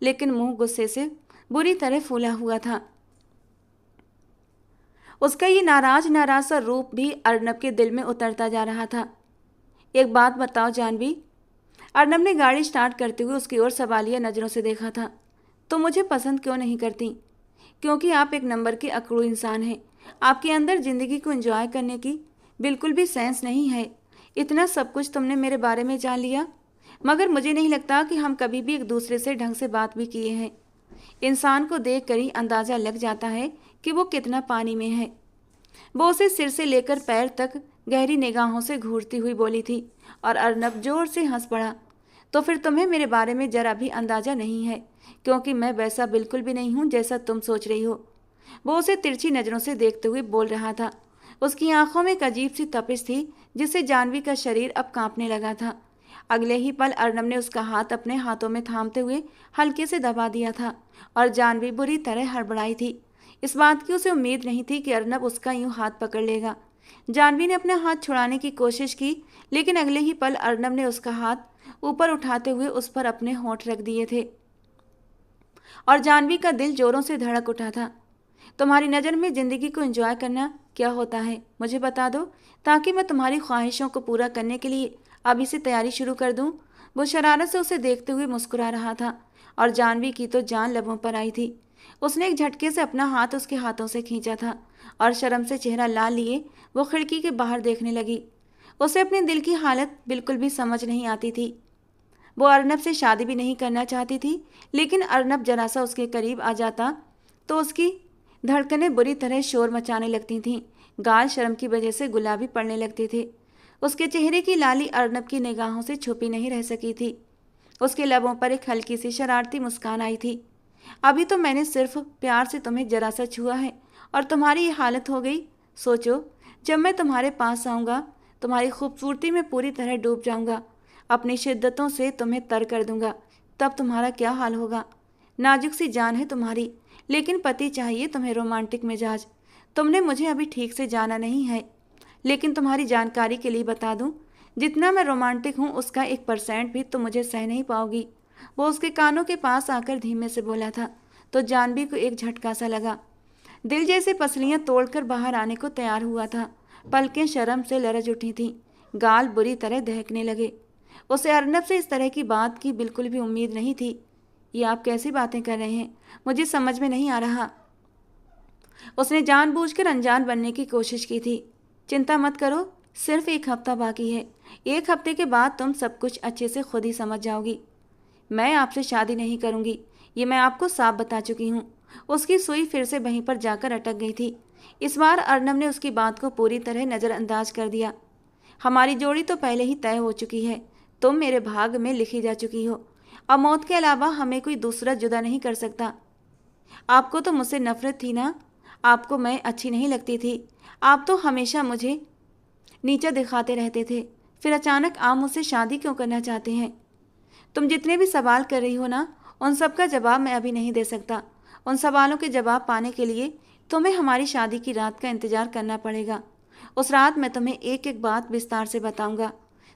लेकिन मुंह गुस्से से बुरी तरह फूला हुआ था। उसका ये नाराज नाराज सा रूप भी अर्नब के दिल में उतरता जा रहा था। एक बात बताओ जानवी, अर्नब ने गाड़ी स्टार्ट करते हुए उसकी ओर सवालिया नज़रों से देखा था। तो मुझे पसंद क्यों नहीं करती? क्योंकि आप एक नंबर के अकड़ू इंसान हैं। आपके अंदर ज़िंदगी को एंजॉय करने की बिल्कुल भी सेंस नहीं है। इतना सब कुछ तुमने मेरे बारे में जान लिया, मगर मुझे नहीं लगता कि हम कभी भी एक दूसरे से ढंग से बात भी किए हैं। इंसान को देख कर ही अंदाज़ा लग जाता है कि वो कितना पानी में है। वो उसे सिर से लेकर पैर तक गहरी निगाहों से घूरती हुई बोली थी, और अर्नब जोर से हंस पड़ा। तो फिर तुम्हें मेरे बारे में जरा भी अंदाज़ा नहीं है, क्योंकि मैं वैसा बिल्कुल भी नहीं हूँ जैसा तुम सोच रही हो। वो उसे तिरछी नज़रों से देखते हुए बोल रहा था। उसकी आंखों में एक अजीब सी तपिश थी जिससे जानवी का शरीर अब कांपने लगा था। अगले ही पल अर्नब ने उसका हाथ अपने हाथों में थामते हुए हल्के से दबा दिया था और जानवी बुरी तरह हड़बड़ाई थी। इस बात की उसे उम्मीद नहीं थी कि अर्नब उसका यूं हाथ पकड़ लेगा। जानवी ने अपना हाथ छुड़ाने की कोशिश की, लेकिन अगले ही पल अर्नब ने उसका हाथ ऊपर उठाते हुए उस पर अपने होंठ रख दिए थे और जानवी का दिल जोरों से धड़क उठा था। तुम्हारी नज़र में ज़िंदगी को एंजॉय करना क्या होता है, मुझे बता दो, ताकि मैं तुम्हारी ख्वाहिशों को पूरा करने के लिए अभी से तैयारी शुरू कर दूं। वो शरारत से उसे देखते हुए मुस्कुरा रहा था और जानवी की तो जान लबों पर आई थी। उसने एक झटके से अपना हाथ उसके हाथों से खींचा था और शर्म से चेहरा लाल लिए वो खिड़की के बाहर देखने लगी। उसे अपने दिल की हालत बिल्कुल भी समझ नहीं आती थी। वो अर्नब से शादी भी नहीं करना चाहती थी, लेकिन अर्नब जरा सा उसके करीब आ जाता तो उसकी धड़कनें बुरी तरह शोर मचाने लगती थीं। गाल शर्म की वजह से गुलाबी पड़ने लगते थे। उसके चेहरे की लाली अर्नब की निगाहों से छुपी नहीं रह सकी थी। उसके लबों पर एक हल्की सी शरारती मुस्कान आई थी। अभी तो मैंने सिर्फ प्यार से तुम्हें जरा सा छुआ है और तुम्हारी ये हालत हो गई। सोचो, जब मैं तुम्हारे पास आऊँगा, तुम्हारी खूबसूरती में पूरी तरह डूब जाऊँगा, अपनी शिद्दतों से तुम्हें तर कर दूँगा, तब तुम्हारा क्या हाल होगा। नाजुक सी जान है तुम्हारी, लेकिन पति चाहिए तुम्हें रोमांटिक मिजाज। तुमने मुझे अभी ठीक से जाना नहीं है, लेकिन तुम्हारी जानकारी के लिए बता दूं, जितना मैं रोमांटिक हूं उसका 1% भी तुम मुझे सह नहीं पाओगी। वो उसके कानों के पास आकर धीमे से बोला था तो जानवी को एक झटका सा लगा। दिल जैसे पसलियां तोड़कर बाहर आने को तैयार हुआ था। पलकें शर्म से लरज उठी थीं, गाल बुरी तरह दहकने लगे। उसे अर्नब से इस तरह की बात की बिल्कुल भी उम्मीद नहीं थी। ये आप कैसी बातें कर रहे हैं, मुझे समझ में नहीं आ रहा। उसने जानबूझकर अनजान बनने की कोशिश की थी। चिंता मत करो, सिर्फ 1 हफ्ता बाकी है। 1 हफ्ते के बाद तुम सब कुछ अच्छे से खुद ही समझ जाओगी। मैं आपसे शादी नहीं करूंगी, ये मैं आपको साफ बता चुकी हूँ। उसकी सुई फिर से वहीं पर जाकर अटक गई थी। इस बार अर्नब ने उसकी बात को पूरी तरह नज़रअंदाज कर दिया। हमारी जोड़ी तो पहले ही तय हो चुकी है, तुम मेरे भाग में लिखी जा चुकी हो। अब मौत के अलावा हमें कोई दूसरा जुदा नहीं कर सकता। आपको तो मुझसे नफरत थी ना, आपको मैं अच्छी नहीं लगती थी, आप तो हमेशा मुझे नीचा दिखाते रहते थे, फिर अचानक आप मुझसे शादी क्यों करना चाहते हैं। तुम जितने भी सवाल कर रही हो ना, उन सब का जवाब मैं अभी नहीं दे सकता। उन सवालों के जवाब पाने के लिए तुम्हें हमारी शादी की रात का इंतजार करना पड़ेगा। उस रात मैं तुम्हें एक एक बात विस्तार से बताऊंगा,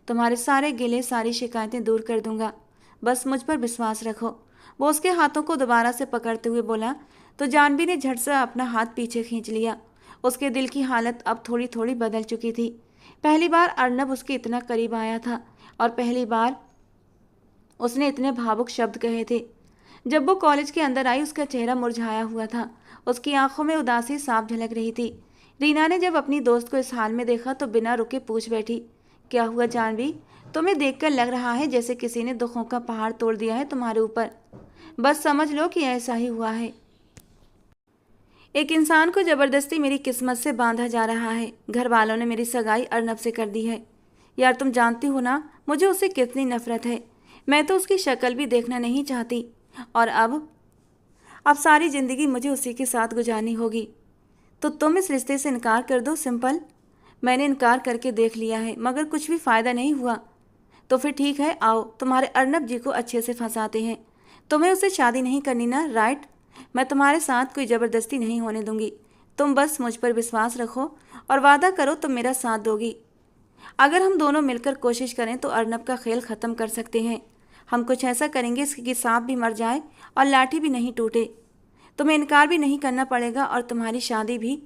तुम्हारे सारे गिले सारी शिकायतें दूर कर दूंगा। बस मुझ पर विश्वास रखो। वो उसके हाथों को दोबारा से पकड़ते हुए बोला तो जानवी ने झट से अपना हाथ पीछे खींच लिया। उसके दिल की हालत अब थोड़ी थोड़ी बदल चुकी थी। पहली बार अर्नब उसके इतना करीब आया था और पहली बार उसने इतने भावुक शब्द कहे थे। जब वो कॉलेज के अंदर आई, उसका चेहरा मुरझाया हुआ था, उसकी आंखों में उदासी साफ झलक रही थी। रीना ने जब अपनी दोस्त को इस हाल में देखा तो बिना रुके पूछ बैठी, क्या हुआ जानवी, तुम्हें देखकर लग रहा है जैसे किसी ने दुखों का पहाड़ तोड़ दिया है तुम्हारे ऊपर। बस समझ लो कि ऐसा ही हुआ है। एक इंसान को जबरदस्ती मेरी किस्मत से बांधा जा रहा है। घर वालों ने मेरी सगाई अर्नब से कर दी है। यार तुम जानती हो ना मुझे उससे कितनी नफरत है। मैं तो उसकी शक्ल भी देखना नहीं चाहती और अब सारी ज़िंदगी मुझे उसी के साथ गुजारनी होगी। तो तुम इस रिश्ते से इनकार कर दो, सिंपल। मैंने इनकार करके देख लिया है मगर कुछ भी फ़ायदा नहीं हुआ। तो फिर ठीक है, आओ तुम्हारे अर्नब जी को अच्छे से फंसाते हैं। तुम्हें उससे शादी नहीं करनी ना, राइट। मैं तुम्हारे साथ कोई ज़बरदस्ती नहीं होने दूंगी। तुम बस मुझ पर विश्वास रखो और वादा करो तुम मेरा साथ दोगी। अगर हम दोनों मिलकर कोशिश करें तो अर्नब का खेल ख़त्म कर सकते हैं। हम कुछ ऐसा करेंगे कि सांप भी मर जाए और लाठी भी नहीं टूटे। तुम्हें इनकार भी नहीं करना पड़ेगा और तुम्हारी शादी भी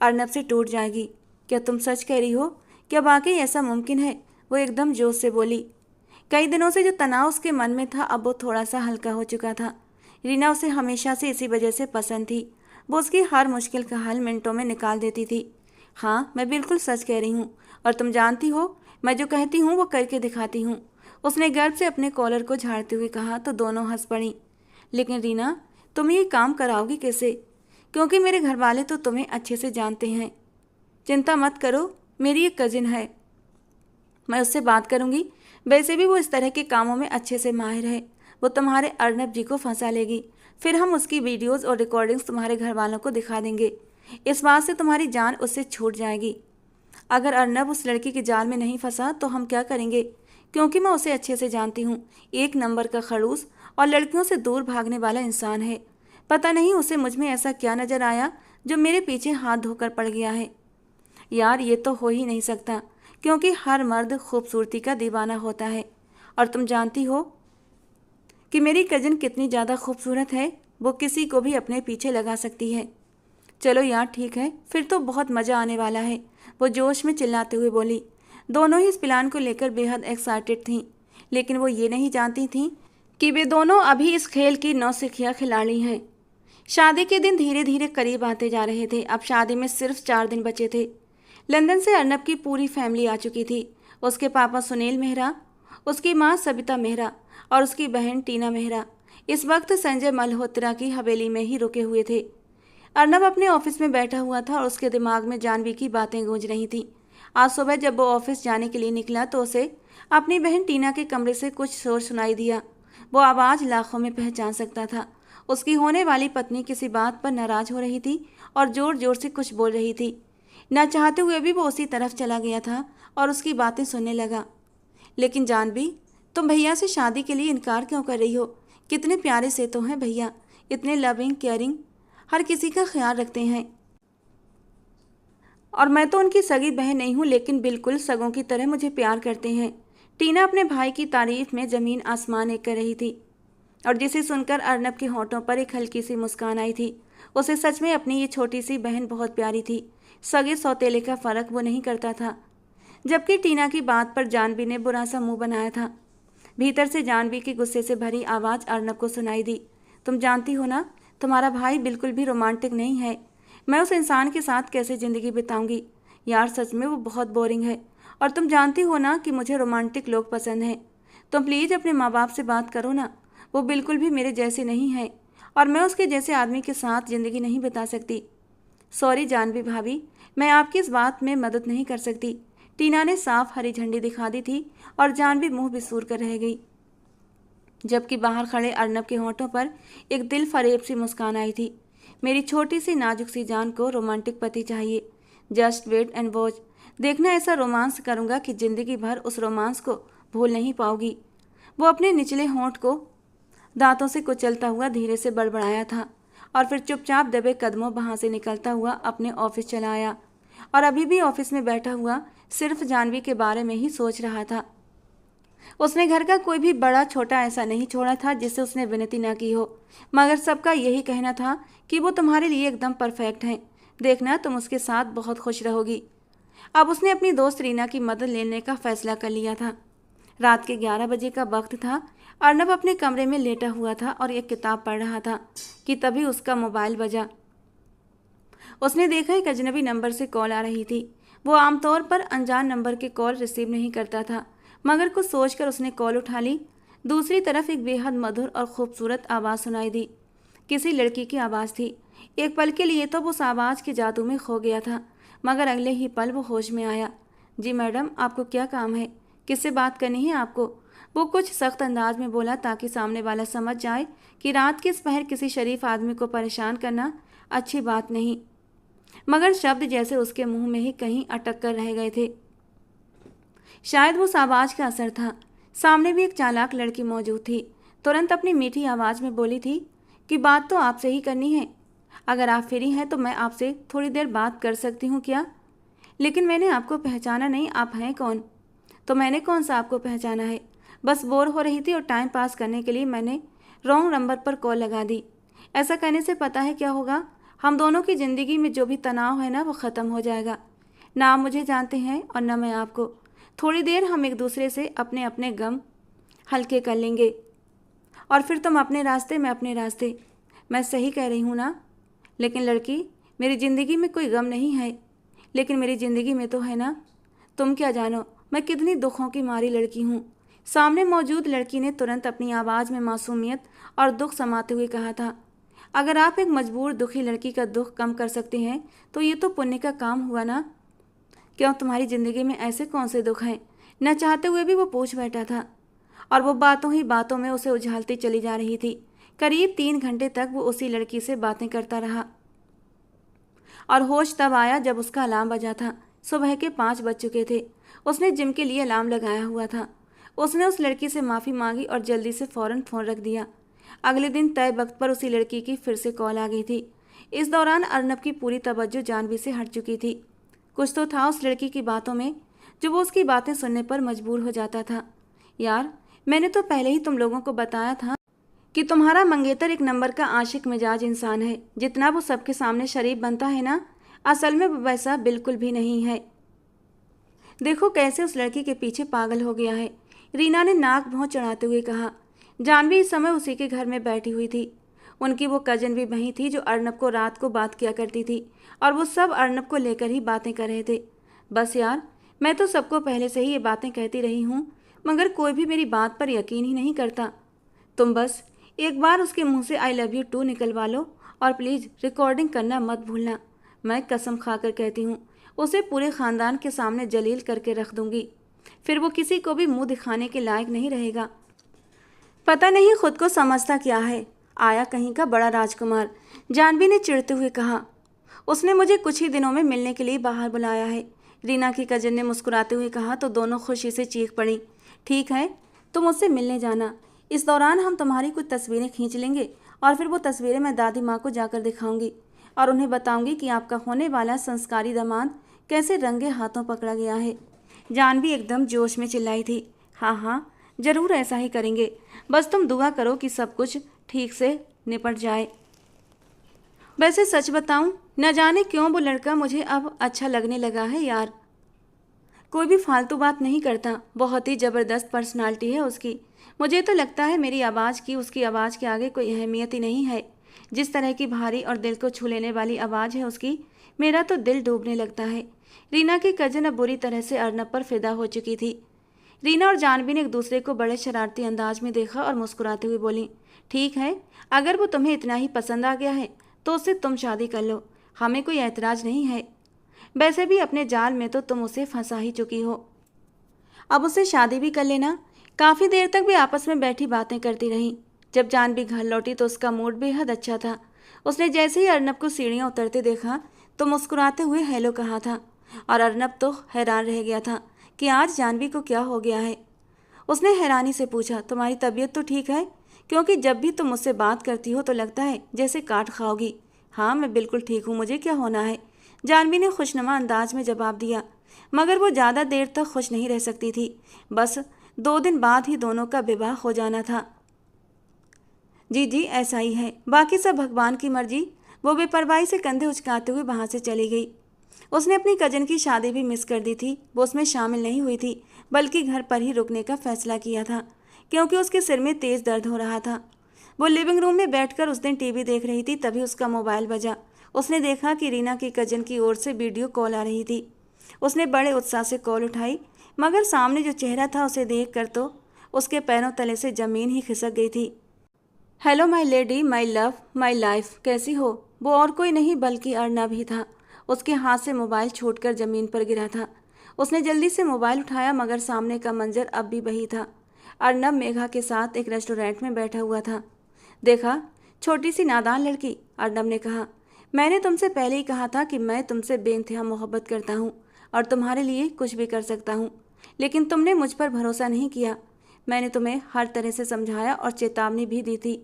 अर्नब से टूट जाएगी। क्या तुम सच कह रही हो? क्या वाकई ऐसा मुमकिन है? वो एकदम जोश से बोली। कई दिनों से जो तनाव उसके मन में था अब वो थोड़ा सा हल्का हो चुका था। रीना उसे हमेशा से इसी वजह से पसंद थी। वो उसकी हर मुश्किल का हल मिनटों में निकाल देती थी। हाँ, मैं बिल्कुल सच कह रही हूँ और तुम जानती हो मैं जो कहती हूँ वो करके दिखाती हूँ। उसने गर्व से अपने कॉलर को झाड़ते हुए कहा तो दोनों हंस पड़ी। लेकिन रीना, तुम ये काम कराओगी कैसे? क्योंकि मेरे घर वाले तो तुम्हें अच्छे से जानते हैं। चिंता मत करो, मेरी एक कज़िन है, मैं उससे बात करूँगी। वैसे भी वो इस तरह के कामों में अच्छे से माहिर है। वो तुम्हारे अर्नब जी को फंसा लेगी, फिर हम उसकी वीडियोज़ और रिकॉर्डिंग्स तुम्हारे घर वालों को दिखा देंगे। इस बात से तुम्हारी जान उससे छूट जाएगी। अगर अर्नब उस लड़की के जाल में नहीं फंसा तो हम क्या करेंगे? क्योंकि मैं उसे अच्छे से जानती हूँ। एक नंबर का खड़ूस और लड़कियों से दूर भागने वाला इंसान है। पता नहीं उसे मुझ में ऐसा क्या नजर आया जो मेरे पीछे हाथ धोकर पड़ गया है। यार ये तो हो ही नहीं सकता, क्योंकि हर मर्द खूबसूरती का दीवाना होता है। और तुम जानती हो कि मेरी कजिन कितनी ज़्यादा खूबसूरत है, वो किसी को भी अपने पीछे लगा सकती है। चलो यार ठीक है, फिर तो बहुत मज़ा आने वाला है, वो जोश में चिल्लाते हुए बोली। दोनों ही इस प्लान को लेकर बेहद एक्साइटेड थीं, लेकिन वो ये नहीं जानती थीं कि वे दोनों अभी इस खेल की नौसिखिया खिलाड़ी हैं। शादी के दिन धीरे धीरे करीब आते जा रहे थे। अब शादी में सिर्फ 4 दिन बचे थे। लंदन से अर्नब की पूरी फैमिली आ चुकी थी। उसके पापा सुनील मेहरा, उसकी माँ सबिता मेहरा और उसकी बहन टीना मेहरा इस वक्त संजय मल्होत्रा की हवेली में ही रुके हुए थे। अर्नब अपने ऑफिस में बैठा हुआ था और उसके दिमाग में जानवी की बातें गूंज रही थीं। आज सुबह जब वो ऑफिस जाने के लिए निकला तो उसे अपनी बहन टीना के कमरे से कुछ शोर सुनाई दिया। वो आवाज़ लाखों में पहचान सकता था। उसकी होने वाली पत्नी किसी बात पर नाराज हो रही थी और जोर जोर से कुछ बोल रही थी। न चाहते हुए भी वो उसी तरफ चला गया था और उसकी बातें सुनने लगा। लेकिन जानवी, तुम भैया से शादी के लिए इनकार क्यों कर रही हो? कितने प्यारे से तो हैं भैया, इतने लविंग केयरिंग, हर किसी का ख्याल रखते हैं। और मैं तो उनकी सगी बहन नहीं हूँ, लेकिन बिल्कुल सगों की तरह मुझे प्यार करते हैं। टीना अपने भाई की तारीफ में ज़मीन आसमान एक कर रही थी और जिसे सुनकर अर्नब के होंठों पर एक हल्की सी मुस्कान आई थी। उसे सच में अपनी ये छोटी सी बहन बहुत प्यारी थी। सगे सौतेले का फ़र्क वो नहीं करता था। जबकि टीना की बात पर जानवी ने बुरा सा मुंह बनाया था। भीतर से जानवी की गुस्से से भरी आवाज़ अर्नब को सुनाई दी। तुम जानती हो ना, तुम्हारा भाई बिल्कुल भी रोमांटिक नहीं है। मैं उस इंसान के साथ कैसे ज़िंदगी बिताऊंगी? यार सच में वो बहुत बोरिंग है। और तुम जानती हो ना कि मुझे रोमांटिक लोग पसंद हैं। तुम प्लीज़ अपने माँ बाप से बात करो ना, वो बिल्कुल भी मेरे जैसे नहीं है और मैं उसके जैसे आदमी के साथ ज़िंदगी नहीं बिता सकती। सॉरी जानवी भाभी, मैं आपकी इस बात में मदद नहीं कर सकती। टीना ने साफ हरी झंडी दिखा दी थी और जानवी मुंह बिसूर कर रह गई। जबकि बाहर खड़े अर्नब के होंठों पर एक दिल फरेब सी मुस्कान आई थी। मेरी छोटी सी नाजुक सी जान को रोमांटिक पति चाहिए। जस्ट वेट एंड वॉच, देखना ऐसा रोमांस करूंगा कि जिंदगी भर उस रोमांस को भूल नहीं पाओगी। वो अपने निचले होंठ को दांतों से कुचलता हुआ धीरे से बड़बड़ाया था और फिर चुपचाप दबे कदमों वहां से निकलता हुआ अपने ऑफिस चला आया। और अभी भी ऑफिस में बैठा हुआ सिर्फ जानवी के बारे में ही सोच रहा था। उसने घर का कोई भी बड़ा छोटा ऐसा नहीं छोड़ा था जिससे उसने विनती न की हो, मगर सबका यही कहना था कि वो तुम्हारे लिए एकदम परफेक्ट हैं। देखना तुम उसके साथ बहुत खुश रहोगी। अब उसने अपनी दोस्त रीना की मदद लेने का फैसला कर लिया था। रात के 11 बजे का वक्त था। अर्नब अपने कमरे में लेटा हुआ था और एक किताब पढ़ रहा था कि तभी उसका मोबाइल बजा। उसने देखा एक अजनबी नंबर से कॉल आ रही थी। वो आमतौर पर अनजान नंबर के कॉल रिसीव नहीं करता था, मगर कुछ सोचकर उसने कॉल उठा ली। दूसरी तरफ एक बेहद मधुर और खूबसूरत आवाज़ सुनाई दी। किसी लड़की की आवाज़ थी। एक पल के लिए तो वो उस आवाज़ के जादू में खो गया था, मगर अगले ही पल वो होश में आया। जी मैडम, आपको क्या काम है? किससे बात करनी है आपको? वो कुछ सख्त अंदाज में बोला ताकि सामने वाला समझ जाए कि रात के इस पहर किसी शरीफ आदमी को परेशान करना अच्छी बात नहीं, मगर शब्द जैसे उसके मुंह में ही कहीं अटक कर रह गए थे। शायद वो उस आवाज़ का असर था। सामने भी एक चालाक लड़की मौजूद थी। तुरंत अपनी मीठी आवाज़ में बोली थी कि बात तो आपसे ही करनी है। अगर आप फ्री हैं तो मैं आपसे थोड़ी देर बात कर सकती हूँ क्या? लेकिन मैंने आपको पहचाना नहीं, आप हैं कौन? तो मैंने कौन सा आपको पहचाना है? बस बोर हो रही थी और टाइम पास करने के लिए मैंने रॉन्ग नंबर पर कॉल लगा दी। ऐसा करने से पता है क्या होगा? हम दोनों की ज़िंदगी में जो भी तनाव है ना, वो ख़त्म हो जाएगा। ना आप मुझे जानते हैं और ना मैं आपको। थोड़ी देर हम एक दूसरे से अपने अपने गम हल्के कर लेंगे और फिर तुम अपने रास्ते, मैं अपने रास्ते। मैं सही कह रही हूँ ना? लेकिन लड़की, मेरी ज़िंदगी में कोई गम नहीं है, लेकिन मेरी ज़िंदगी में तो है ना। तुम क्या जानो मैं कितनी दुखों की मारी लड़की हूँ। सामने मौजूद लड़की ने तुरंत अपनी आवाज़ में मासूमियत और दुख समाते हुए कहा था। अगर आप एक मजबूर दुखी लड़की का दुख कम कर सकते हैं तो ये तो पुण्य का काम हुआ ना। क्यों, तुम्हारी ज़िंदगी में ऐसे कौन से दुख हैं? न चाहते हुए भी वो पूछ बैठा था और वो बातों ही बातों में उसे उझालती चली जा रही थी। करीब 3 घंटे तक वो उसी लड़की से बातें करता रहा और होश तब आया जब उसका अलार्म बजा था। सुबह के 5 बज चुके थे। उसने जिम के लिए अलार्म लगाया हुआ था। उसने उस लड़की से माफ़ी मांगी और जल्दी से फ़ौरन फ़ोन रख दिया। अगले दिन तय वक्त पर उसी लड़की की फिर से कॉल आ गई थी। इस दौरान अर्नब की पूरी तवज्जो जाह्नवी से हट चुकी थी। कुछ तो था उस लड़की की बातों में जो वो उसकी बातें सुनने पर मजबूर हो जाता था। यार, मैंने तो पहले ही तुम लोगों को बताया था कि तुम्हारा मंगेतर एक नंबर का आशिक मिजाज इंसान है। जितना वो सबके सामने शरीफ बनता है ना, असल में वो वैसा बिल्कुल भी नहीं है। देखो कैसे उस लड़की के पीछे पागल हो गया है, रीना ने नाक भौं चढ़ाते हुए कहा। जाह्नवी इस समय उसी के घर में बैठी हुई थी। उनकी वो कजन भी वहीं थी जो अर्नब को रात को बात किया करती थी, और वो सब अर्नब को लेकर ही बातें कर रहे थे। बस यार, मैं तो सबको पहले से ही ये बातें कहती रही हूँ, मगर कोई भी मेरी बात पर यकीन ही नहीं करता। तुम बस एक बार उसके मुंह से आई लव यू टू निकलवा लो, और प्लीज़ रिकॉर्डिंग करना मत भूलना। मैं कसम खाकर कहती हूँ, उसे पूरे ख़ानदान के सामने जलील करके रख दूंगी। फिर वो किसी को भी मुंह दिखाने के लायक नहीं रहेगा। पता नहीं खुद को समझता क्या है, आया कहीं का बड़ा राजकुमार, जाह्नवी ने चिढ़ते हुए कहा। उसने मुझे कुछ ही दिनों में मिलने के लिए बाहर बुलाया है, रीना की कजन ने मुस्कुराते हुए कहा तो दोनों खुशी से चीख पड़ी। ठीक है, तुम उससे मिलने जाना। इस दौरान हम तुम्हारी कुछ तस्वीरें खींच लेंगे और फिर वो तस्वीरें मैं दादी माँ को जाकर दिखाऊंगी और उन्हें बताऊंगी कि आपका होने वाला संस्कारी दामाद कैसे रंगे हाथों पकड़ा गया है। जाह्नवी एकदम जोश में चिल्लाई थी। हाँ हाँ, ज़रूर ऐसा ही करेंगे, बस तुम दुआ करो कि सब कुछ ठीक से निपट जाए। वैसे सच बताऊं, न जाने क्यों वो लड़का मुझे अब अच्छा लगने लगा है यार। कोई भी फालतू बात नहीं करता, बहुत ही ज़बरदस्त पर्सनालिटी है उसकी। मुझे तो लगता है मेरी आवाज़ की उसकी आवाज़ के आगे कोई अहमियत ही नहीं है। जिस तरह की भारी और दिल को छू लेने वाली आवाज़ है उसकी, मेरा तो दिल डूबने लगता है। रीना की कजन अब बुरी तरह से अर्नब पर फिदा हो चुकी थी। रीना और जाह्नवी ने एक दूसरे को बड़े शरारती अंदाज में देखा और मुस्कुराते हुए बोली, ठीक है, अगर वो तुम्हें इतना ही पसंद आ गया है तो उससे तुम शादी कर लो, हमें कोई ऐतराज़ नहीं है। वैसे भी अपने जाल में तो तुम उसे फंसा ही चुकी हो, अब उससे शादी भी कर लेना। काफ़ी देर तक भी आपस में बैठी बातें करती रहीं। जब जाह्नवी घर लौटी तो उसका मूड बेहद अच्छा था। उसने जैसे ही अर्नब को सीढ़ियाँ उतरते देखा तो मुस्कुराते हुए हेलो कहा था, और अर्नब तो हैरान रह गया था कि आज जाह्नवी को क्या हो गया है। उसने हैरानी से पूछा, तुम्हारी तबीयत तो ठीक है? क्योंकि जब भी तुम मुझसे बात करती हो तो लगता है जैसे काट खाओगी। हाँ, मैं बिल्कुल ठीक हूँ, मुझे क्या होना है, जाह्नवी ने खुशनुमा अंदाज में जवाब दिया। मगर वो ज़्यादा देर तक खुश नहीं रह सकती थी। बस 2 दिन बाद ही दोनों का विवाह हो जाना था। जी जी, ऐसा ही है, बाकी सब भगवान की मर्जी। वो बेपरवाही से कंधे उचकाते हुए वहाँ से चली गई। उसने अपनी कजन की शादी भी मिस कर दी थी। वो उसमें शामिल नहीं हुई थी, बल्कि घर पर ही रुकने का फैसला किया था, क्योंकि उसके सिर में तेज़ दर्द हो रहा था। वो लिविंग रूम में बैठकर उस दिन टीवी देख रही थी, तभी उसका मोबाइल बजा। उसने देखा कि रीना की कजन की ओर से वीडियो कॉल आ रही थी। उसने बड़े उत्साह से कॉल उठाई, मगर सामने जो चेहरा था उसे देखकर तो उसके पैरों तले से ज़मीन ही खिसक गई थी। Hello my lady, my love, my life, कैसी हो? वो और कोई नहीं बल्कि अर्नब ही था। उसके हाथ से मोबाइल छूटकर ज़मीन पर गिरा था। उसने जल्दी से मोबाइल उठाया, मगर सामने का मंजर अब भी वही था। अर्नब मेघा के साथ एक रेस्टोरेंट में बैठा हुआ था। देखा, छोटी सी नादान लड़की, अर्नब ने कहा। मैंने तुमसे पहले ही कहा था कि मैं तुमसे बेइंतहा मोहब्बत करता हूँ और तुम्हारे लिए कुछ भी कर सकता हूँ, लेकिन तुमने मुझ पर भरोसा नहीं किया। मैंने तुम्हें हर तरह से समझाया और चेतावनी भी दी थी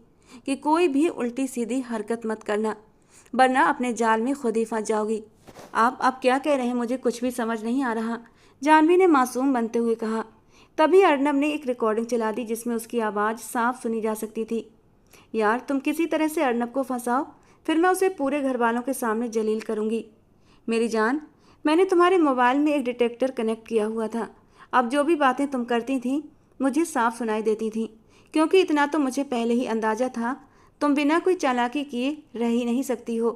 कि कोई भी उल्टी सीधी हरकत मत करना, वरना अपने जाल में खुद ही फंस जाओगी। आप क्या कह रहे हैं, मुझे कुछ भी समझ नहीं आ रहा, जाह्नवी ने मासूम बनते हुए कहा। तभी अर्नब ने एक रिकॉर्डिंग चला दी जिसमें उसकी आवाज़ साफ सुनी जा सकती थी। यार, तुम किसी तरह से अर्नब को फंसाओ, फिर मैं उसे पूरे घर वालों के सामने जलील करूँगी। मेरी जान, मैंने तुम्हारे मोबाइल में एक डिटेक्टर कनेक्ट किया हुआ था। अब जो भी बातें तुम करती थीं मुझे साफ सुनाई देती थीं, क्योंकि इतना तो मुझे पहले ही अंदाज़ा था, तुम बिना कोई चालाकी किए रह ही नहीं सकती हो।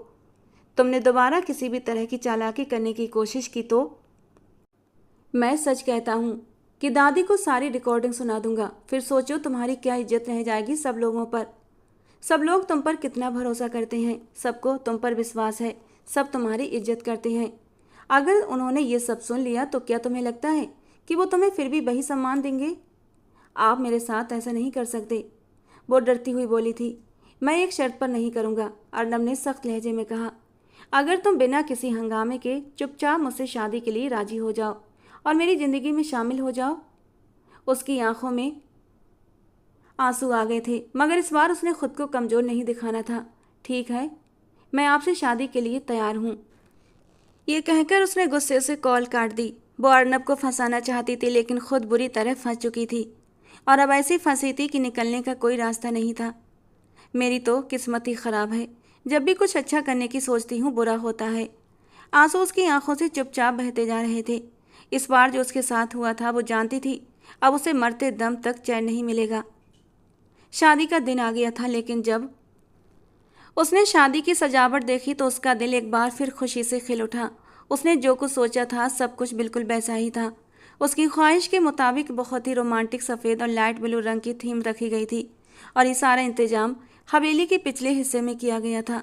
तुमने दोबारा किसी भी तरह की चालाकी करने की कोशिश की तो मैं सच कहता हूँ कि दादी को सारी रिकॉर्डिंग सुना दूंगा। फिर सोचो तुम्हारी क्या इज्जत रह जाएगी सब लोगों पर। सब लोग तुम पर कितना भरोसा करते हैं, सबको तुम पर विश्वास है, सब तुम्हारी इज्जत करते हैं। अगर उन्होंने ये सब सुन लिया तो क्या तुम्हें लगता है कि वो तुम्हें फिर भी वही सम्मान देंगे? आप मेरे साथ ऐसा नहीं कर सकते, वो डरती हुई बोली थी। मैं एक शर्त पर नहीं करूँगा, अर्नब ने सख्त लहजे में कहा। अगर तुम बिना किसी हंगामे के चुपचाप मुझसे शादी के लिए राजी हो जाओ और मेरी ज़िंदगी में शामिल हो जाओ। उसकी आंखों में आंसू आ गए थे, मगर इस बार उसने खुद को कमज़ोर नहीं दिखाना था। ठीक है, मैं आपसे शादी के लिए तैयार हूँ। ये कहकर उसने गुस्से से कॉल काट दी। वो अर्नब को फंसाना चाहती थी, लेकिन खुद बुरी तरह फंस चुकी थी और अब ऐसी फंसी थी कि निकलने का कोई रास्ता नहीं था। मेरी तो किस्मत ही खराब है, जब भी कुछ अच्छा करने की सोचती हूँ बुरा होता है। आंसू उसकी आंखों से चुपचाप बहते जा रहे थे। इस बार जो उसके साथ हुआ था वो जानती थी अब उसे मरते दम तक चैन नहीं मिलेगा। शादी का दिन आ गया था, लेकिन जब उसने शादी की सजावट देखी तो उसका दिल एक बार फिर खुशी से खिल उठा। उसने जो कुछ सोचा था सब कुछ बिल्कुल वैसा ही था। उसकी ख्वाहिश के मुताबिक बहुत ही रोमांटिक सफ़ेद और लाइट ब्लू रंग की थीम रखी गई थी और ये सारा इंतजाम हवेली के पिछले हिस्से में किया गया था।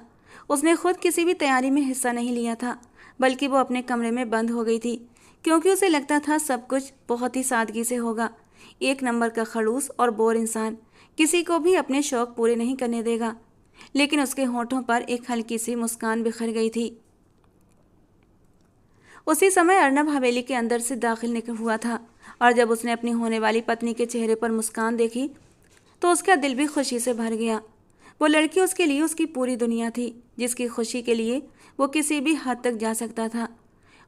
उसने खुद किसी भी तैयारी में हिस्सा नहीं लिया था, बल्कि वो अपने कमरे में बंद हो गई थी, क्योंकि उसे लगता था सब कुछ बहुत ही सादगी से होगा। एक नंबर का खड़ूस और बोर इंसान किसी को भी अपने शौक पूरे नहीं करने देगा। लेकिन उसके होठों पर एक हल्की सी मुस्कान बिखर गई थी। उसी समय अर्नब हवेली के अंदर से दाखिल निकल हुआ था और जब उसने अपनी होने वाली पत्नी के चेहरे पर मुस्कान देखी तो उसका दिल भी खुशी से भर गया। वो लड़की उसके लिए उसकी पूरी दुनिया थी, जिसकी खुशी के लिए वो किसी भी हद तक जा सकता था।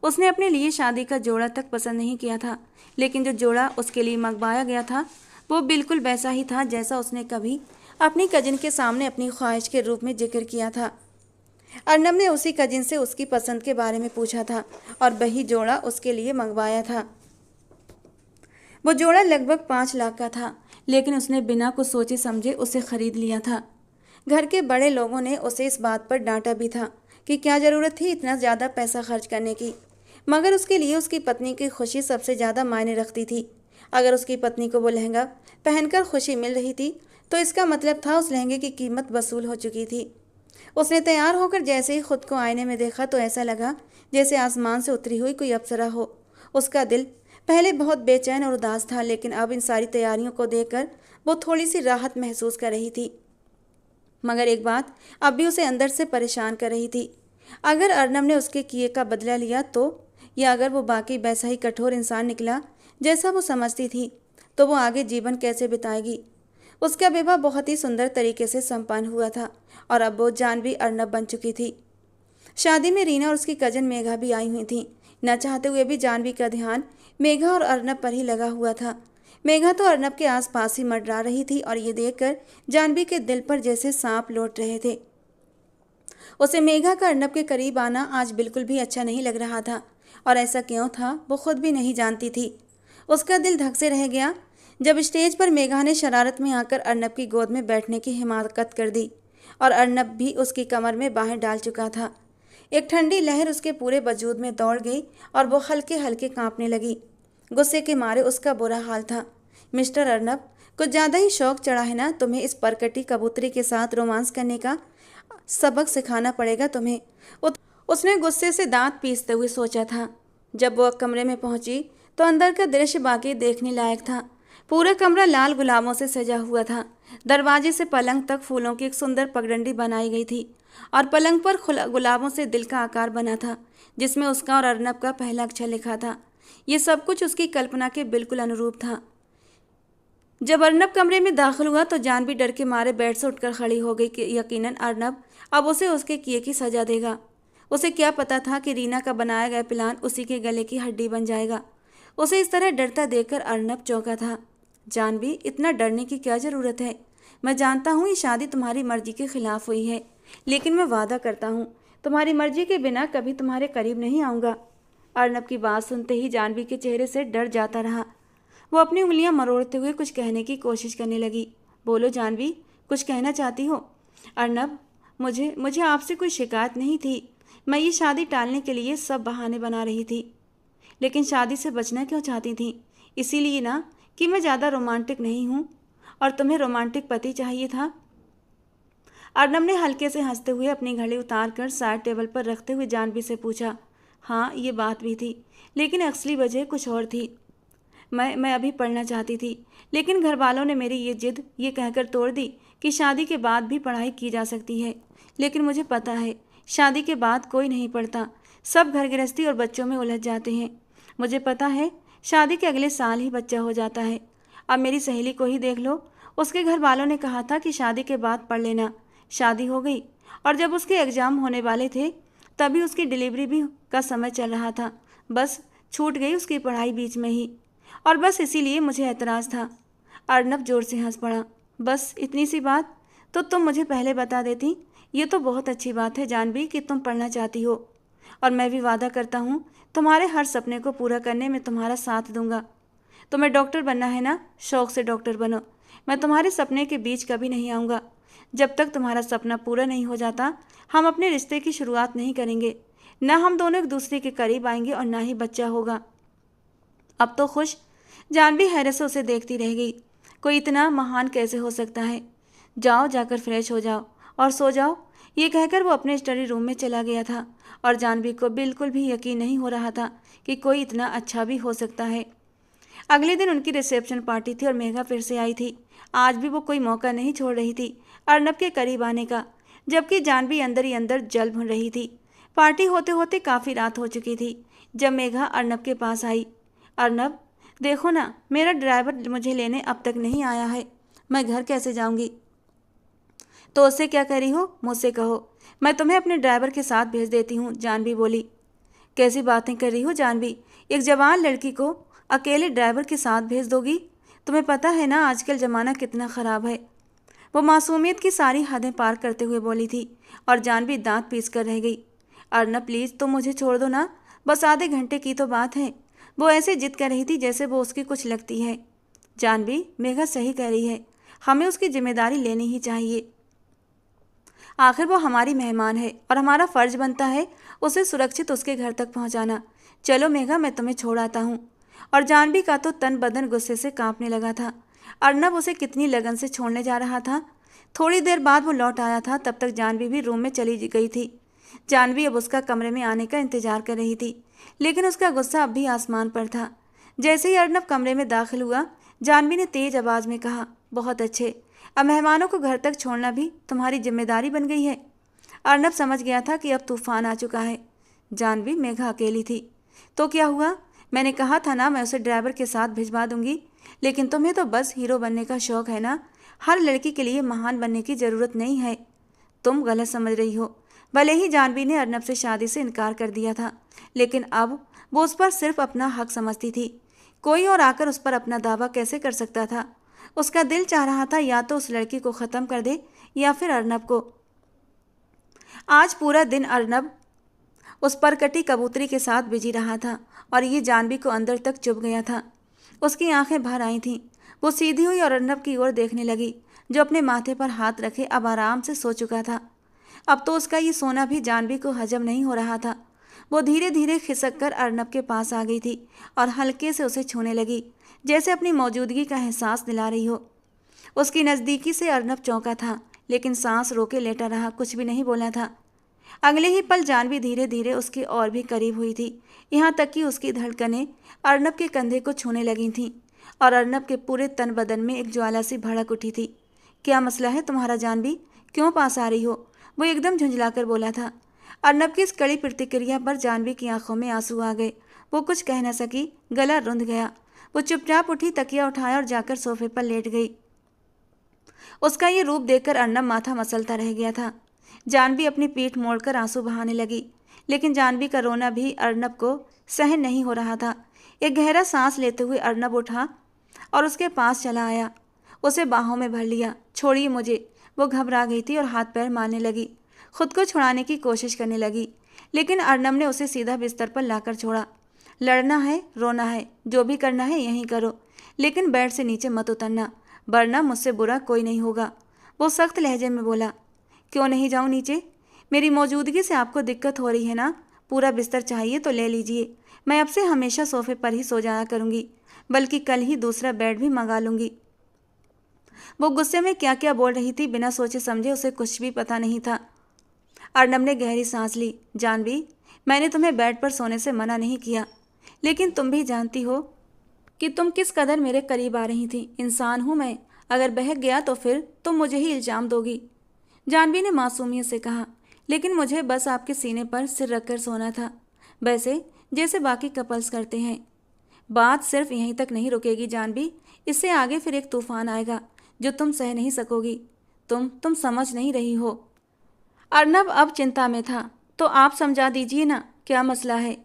उसने अपने लिए शादी का जोड़ा तक पसंद नहीं किया था, लेकिन जो जोड़ा उसके लिए मंगवाया गया था वो बिल्कुल वैसा ही था जैसा उसने कभी अपनी कजिन के सामने अपनी ख्वाहिश के रूप में जिक्र किया था। अर्नब ने उसी कजिन से उसकी पसंद के बारे में पूछा था और वही जोड़ा उसके लिए मंगवाया था। वो जोड़ा लगभग 5 लाख का था, लेकिन उसने बिना कुछ सोचे समझे उसे खरीद लिया था। घर के बड़े लोगों ने उसे इस बात पर डांटा भी था कि क्या ज़रूरत थी इतना ज़्यादा पैसा खर्च करने की, मगर उसके लिए उसकी पत्नी की खुशी सबसे ज़्यादा मायने रखती थी। अगर उसकी पत्नी को वो लहंगा पहनकर खुशी मिल रही थी तो इसका मतलब था उस लहंगे की कीमत वसूल हो चुकी थी। उसने तैयार होकर जैसे ही खुद को आईने में देखा तो ऐसा लगा जैसे आसमान से उतरी हुई कोई अप्सरा हो। उसका दिल पहले बहुत बेचैन और उदास था, लेकिन अब इन सारी तैयारियों को देखकर वो थोड़ी सी राहत महसूस कर रही थी। मगर एक बात अब भी उसे अंदर से परेशान कर रही थी। अगर अर्नब ने उसके किए का बदला लिया तो, या अगर वो बाकी वैसा ही कठोर इंसान निकला जैसा वो समझती थी, तो वो आगे जीवन कैसे बिताएगी। उसका विवाह बहुत ही सुंदर तरीके से संपन्न हुआ था और अब वो जानवी अर्नब बन चुकी थी। शादी में रीना और उसकी कजन मेघा भी आई हुई थी। न चाहते हुए भी जानवी का ध्यान मेघा और अर्नब पर ही लगा हुआ था। मेघा तो अर्नब के आसपास ही मंडरा रही थी और ये देखकर जानवी के दिल पर जैसे सांप लौट रहे थे। उसे मेघा का अर्नब के करीब आना आज बिल्कुल भी अच्छा नहीं लग रहा था, और ऐसा क्यों था वो खुद भी नहीं जानती थी। उसका दिल धक से रह गया जब स्टेज पर मेघा ने शरारत में आकर अर्नब की गोद में बैठने की हिमाकत कर दी और अर्नब भी उसकी कमर में बाहें डाल चुका था। एक ठंडी लहर उसके पूरे वजूद में दौड़ गई और वो हल्के हल्के कांपने लगी। गुस्से के मारे उसका बुरा हाल था। मिस्टर अर्नब, कुछ ज़्यादा ही शौक चढ़ा है ना तुम्हें इस परकटी कबूतरी के साथ रोमांस करने का? सबक सिखाना पड़ेगा तुम्हें। उसने गुस्से से दांत पीसते हुए सोचा था। जब वो कमरे में पहुंची तो अंदर का दृश्य बाकी देखने लायक था। पूरा कमरा लाल गुलाबों से सजा हुआ था। दरवाजे से पलंग तक फूलों की एक सुंदर पगडंडी बनाई गई थी और पलंग पर गुलाबों से दिल का आकार बना था, जिसमें उसका और अर्नब का पहला अक्षर लिखा था। ये सब कुछ उसकी कल्पना के बिल्कुल अनुरूप था। जब अर्नब कमरे में दाखिल हुआ तो जानवी डर के मारे बेड से उठकर खड़ी हो गई कि यकीनन अर्नब अब उसे उसके किए की सजा देगा। उसे क्या पता था कि रीना का बनाया गया प्लान उसी के गले की हड्डी बन जाएगा। उसे इस तरह डरता देखकर अर्नब चौंका था। जानवी, इतना डरने की क्या ज़रूरत है? मैं जानता हूँ ये शादी तुम्हारी मर्जी के खिलाफ हुई है, लेकिन मैं वादा करता हूँ तुम्हारी मर्जी के बिना कभी तुम्हारे करीब नहीं आऊँगा। अर्नब की बात सुनते ही जानवी के चेहरे से डर जाता रहा। वो अपनी उंगलियां मरोड़ते हुए कुछ कहने की कोशिश करने लगी। बोलो जानवी, कुछ कहना चाहती हो? अर्नब, मुझे आपसे कोई शिकायत नहीं थी। मैं ये शादी टालने के लिए सब बहाने बना रही थी, लेकिन शादी से बचना क्यों चाहती थी? इसीलिए ना कि मैं ज़्यादा रोमांटिक नहीं हूँ और तुम्हें रोमांटिक पति चाहिए था। अर्नब ने हल्के से हंसते हुए अपनी घड़ी उतार कर साइड टेबल पर रखते हुए जानवी से पूछा। हाँ, ये बात भी थी, लेकिन असली वजह कुछ और थी। मैं अभी पढ़ना चाहती थी, लेकिन घर वालों ने मेरी ये जिद ये कहकर तोड़ दी कि शादी के बाद भी पढ़ाई की जा सकती है। लेकिन मुझे पता है शादी के बाद कोई नहीं पढ़ता, सब घर गृहस्थी और बच्चों में उलझ जाते हैं। मुझे पता है शादी के अगले साल ही बच्चा हो जाता है अब मेरी सहेली को ही देख लो, उसके घर वालों ने कहा था कि शादी के बाद पढ़ लेना। शादी हो गई और जब उसके एग्ज़ाम होने वाले थे तभी उसकी डिलीवरी भी का समय चल रहा था। बस छूट गई उसकी पढ़ाई बीच में ही, और बस इसीलिए मुझे ऐतराज़ था। अर्नब जोर से हंस पड़ा। बस इतनी सी बात? तो तुम मुझे पहले बता देती। ये तो बहुत अच्छी बात है जानवी कि तुम पढ़ना चाहती हो, और मैं भी वादा करता हूँ तुम्हारे हर सपने को पूरा करने में तुम्हारा साथ दूंगा। तुम्हें डॉक्टर बनना है ना? शौक से डॉक्टर बनो। मैं तुम्हारे सपने के बीच कभी नहीं आऊँगा। जब तक तुम्हारा सपना पूरा नहीं हो जाता हम अपने रिश्ते की शुरुआत नहीं करेंगे। न हम दोनों एक दूसरे के करीब आएंगे और ना ही बच्चा होगा। अब तो खुश? जानवी हैरत से उसे देखती रह गई। कोई इतना महान कैसे हो सकता है? जाओ, जाकर फ्रेश हो जाओ और सो जाओ। ये कहकर वो अपने स्टडी रूम में चला गया था और जानवी को बिल्कुल भी यकीन नहीं हो रहा था कि कोई इतना अच्छा भी हो सकता है। अगले दिन उनकी रिसेप्शन पार्टी थी और मेघा फिर से आई थी। आज भी वो कोई मौका नहीं छोड़ रही थी अर्नब के करीब आने का, जबकि जानवी अंदर ही अंदर जल भुन रही थी। पार्टी होते होते काफ़ी रात हो चुकी थी जब मेघा अर्नब के पास आई। अर्नब, देखो ना, मेरा ड्राइवर मुझे लेने अब तक नहीं आया है। मैं घर कैसे जाऊंगी? तो उससे क्या करी हो, मुझसे कहो। मैं तुम्हें अपने ड्राइवर के साथ भेज देती हूँ, जानवी बोली। कैसी बातें कर रही हो जानवी? एक जवान लड़की को अकेले ड्राइवर के साथ भेज दोगी? तुम्हें पता है ना आजकल ज़माना कितना ख़राब है। वो मासूमियत की सारी हदें पार करते हुए बोली थी और जानवी दांत पीस कर रह गई। अर्नब प्लीज़ तुम मुझे छोड़ दो ना, बस आधे घंटे की तो बात है। वो ऐसे जिद कर रही थी जैसे वो उसकी कुछ लगती है। जानवी, मेघा सही कह रही है, हमें उसकी जिम्मेदारी लेनी ही चाहिए। आखिर वो हमारी मेहमान है और हमारा फ़र्ज बनता है उसे सुरक्षित उसके घर तक पहुंचाना। चलो मेघा, मैं तुम्हें छोड़ आता हूँ। और जानवी का तो तन बदन गुस्से से कांपने लगा था। अर्नब उसे कितनी लगन से छोड़ने जा रहा था। थोड़ी देर बाद वो लौट आया था, तब तक जानवी भी रूम में चली गई थी। जानवी अब उसका कमरे में आने का इंतजार कर रही थी, लेकिन उसका गुस्सा अब भी आसमान पर था। जैसे ही अर्नब कमरे में दाखिल हुआ, जानवी ने तेज आवाज़ में कहा, बहुत अच्छे, अब मेहमानों को घर तक छोड़ना भी तुम्हारी जिम्मेदारी बन गई है। अर्नब समझ गया था कि अब तूफान आ चुका है। जानवी, मेघा अकेली थी। तो क्या हुआ? मैंने कहा था ना मैं उसे ड्राइवर के साथ भिजवा दूंगी। लेकिन तुम्हें तो बस हीरो बनने का शौक है ना, हर लड़की के लिए महान बनने की ज़रूरत नहीं है। तुम गलत समझ रही हो। भले ही जानवी ने अर्नब से शादी से इनकार कर दिया था, लेकिन अब वो उस पर सिर्फ अपना हक समझती थी। कोई और आकर उस पर अपना दावा कैसे कर सकता था? उसका दिल चाह रहा था या तो उस लड़की को ख़त्म कर दे या फिर अर्नब को। आज पूरा दिन अर्नब उस पर कटी कबूतरी के साथ बिजी रहा था और ये जानवी को अंदर तक चुभ गया था। उसकी आंखें भर आई थीं। वो सीधी हुई और अर्नब की ओर देखने लगी, जो अपने माथे पर हाथ रखे अब आराम से सो चुका था। अब तो उसका ये सोना भी जानवी को हजम नहीं हो रहा था। वो धीरे धीरे खिसक कर अर्नब के पास आ गई थी और हल्के से उसे छूने लगी, जैसे अपनी मौजूदगी का एहसास दिला रही हो। उसकी नज़दीकी से अर्नब चौंका था, लेकिन सांस रोके लेटा रहा, कुछ भी नहीं बोला था। अगले ही पल जानवी धीरे धीरे उसके और भी करीब हुई थी, यहाँ तक कि उसकी धड़कनें अर्नब के कंधे को छूने लगी थीं और अर्नब के पूरे तन बदन में एक ज्वाला सी भड़क उठी थी। क्या मसला है तुम्हारा जानवी? क्यों पास आ रही हो? वो एकदम झुंझलाकर बोला था। अर्नब की इस कड़ी प्रतिक्रिया पर जानवी की आंखों में आंसू आ गए। वो कुछ कह न सकी, गला रुंध गया। वो चुपचाप उठी, तकिया उठाया और जाकर सोफे पर लेट गई। उसका ये रूप देखकर अर्नब माथा मसलता रह गया था। जानवी अपनी पीठ मोड़कर आंसू बहाने लगी, लेकिन जानवी का रोना भी अर्नब को सहन नहीं हो रहा था। एक गहरा सांस लेते हुए अर्नब उठा और उसके पास चला आया। उसे बाहों में भर लिया। छोड़िए मुझे। वो घबरा गई थी और हाथ पैर मारने लगी, खुद को छुड़ाने की कोशिश करने लगी, लेकिन अर्नब ने उसे सीधा बिस्तर पर लाकर छोड़ा। लड़ना है, रोना है, जो भी करना है यहीं करो, लेकिन बेड से नीचे मत उतरना, वरना मुझसे बुरा कोई नहीं होगा। वो सख्त लहजे में बोला। क्यों नहीं जाऊँ नीचे? मेरी मौजूदगी से आपको दिक्कत हो रही है ना? पूरा बिस्तर चाहिए तो ले लीजिए। मैं अब से हमेशा सोफे पर ही सो जाया करूँगी, बल्कि कल ही दूसरा बेड भी मंगा लूँगी। वो गुस्से में क्या क्या बोल रही थी, बिना सोचे समझे उसे कुछ भी पता नहीं था। अर्नब ने गहरी सांस ली। जानवी, मैंने तुम्हें बेड पर सोने से मना नहीं किया, लेकिन तुम भी जानती हो कि तुम किस कदर मेरे करीब आ रही थी। इंसान हूँ मैं, अगर बहक गया तो फिर तुम मुझे ही इल्ज़ाम दोगी। जानवी ने मासूमियत से कहा। लेकिन मुझे बस आपके सीने पर सिर रखकर सोना था, वैसे जैसे बाकी कपल्स करते हैं। बात सिर्फ यहीं तक नहीं रुकेगी जानवी, इससे आगे फिर एक तूफान आएगा जो तुम सह नहीं सकोगी। तुम समझ नहीं रही हो। अर्नब अब चिंता में था। तो आप समझा दीजिए ना, क्या मसला है?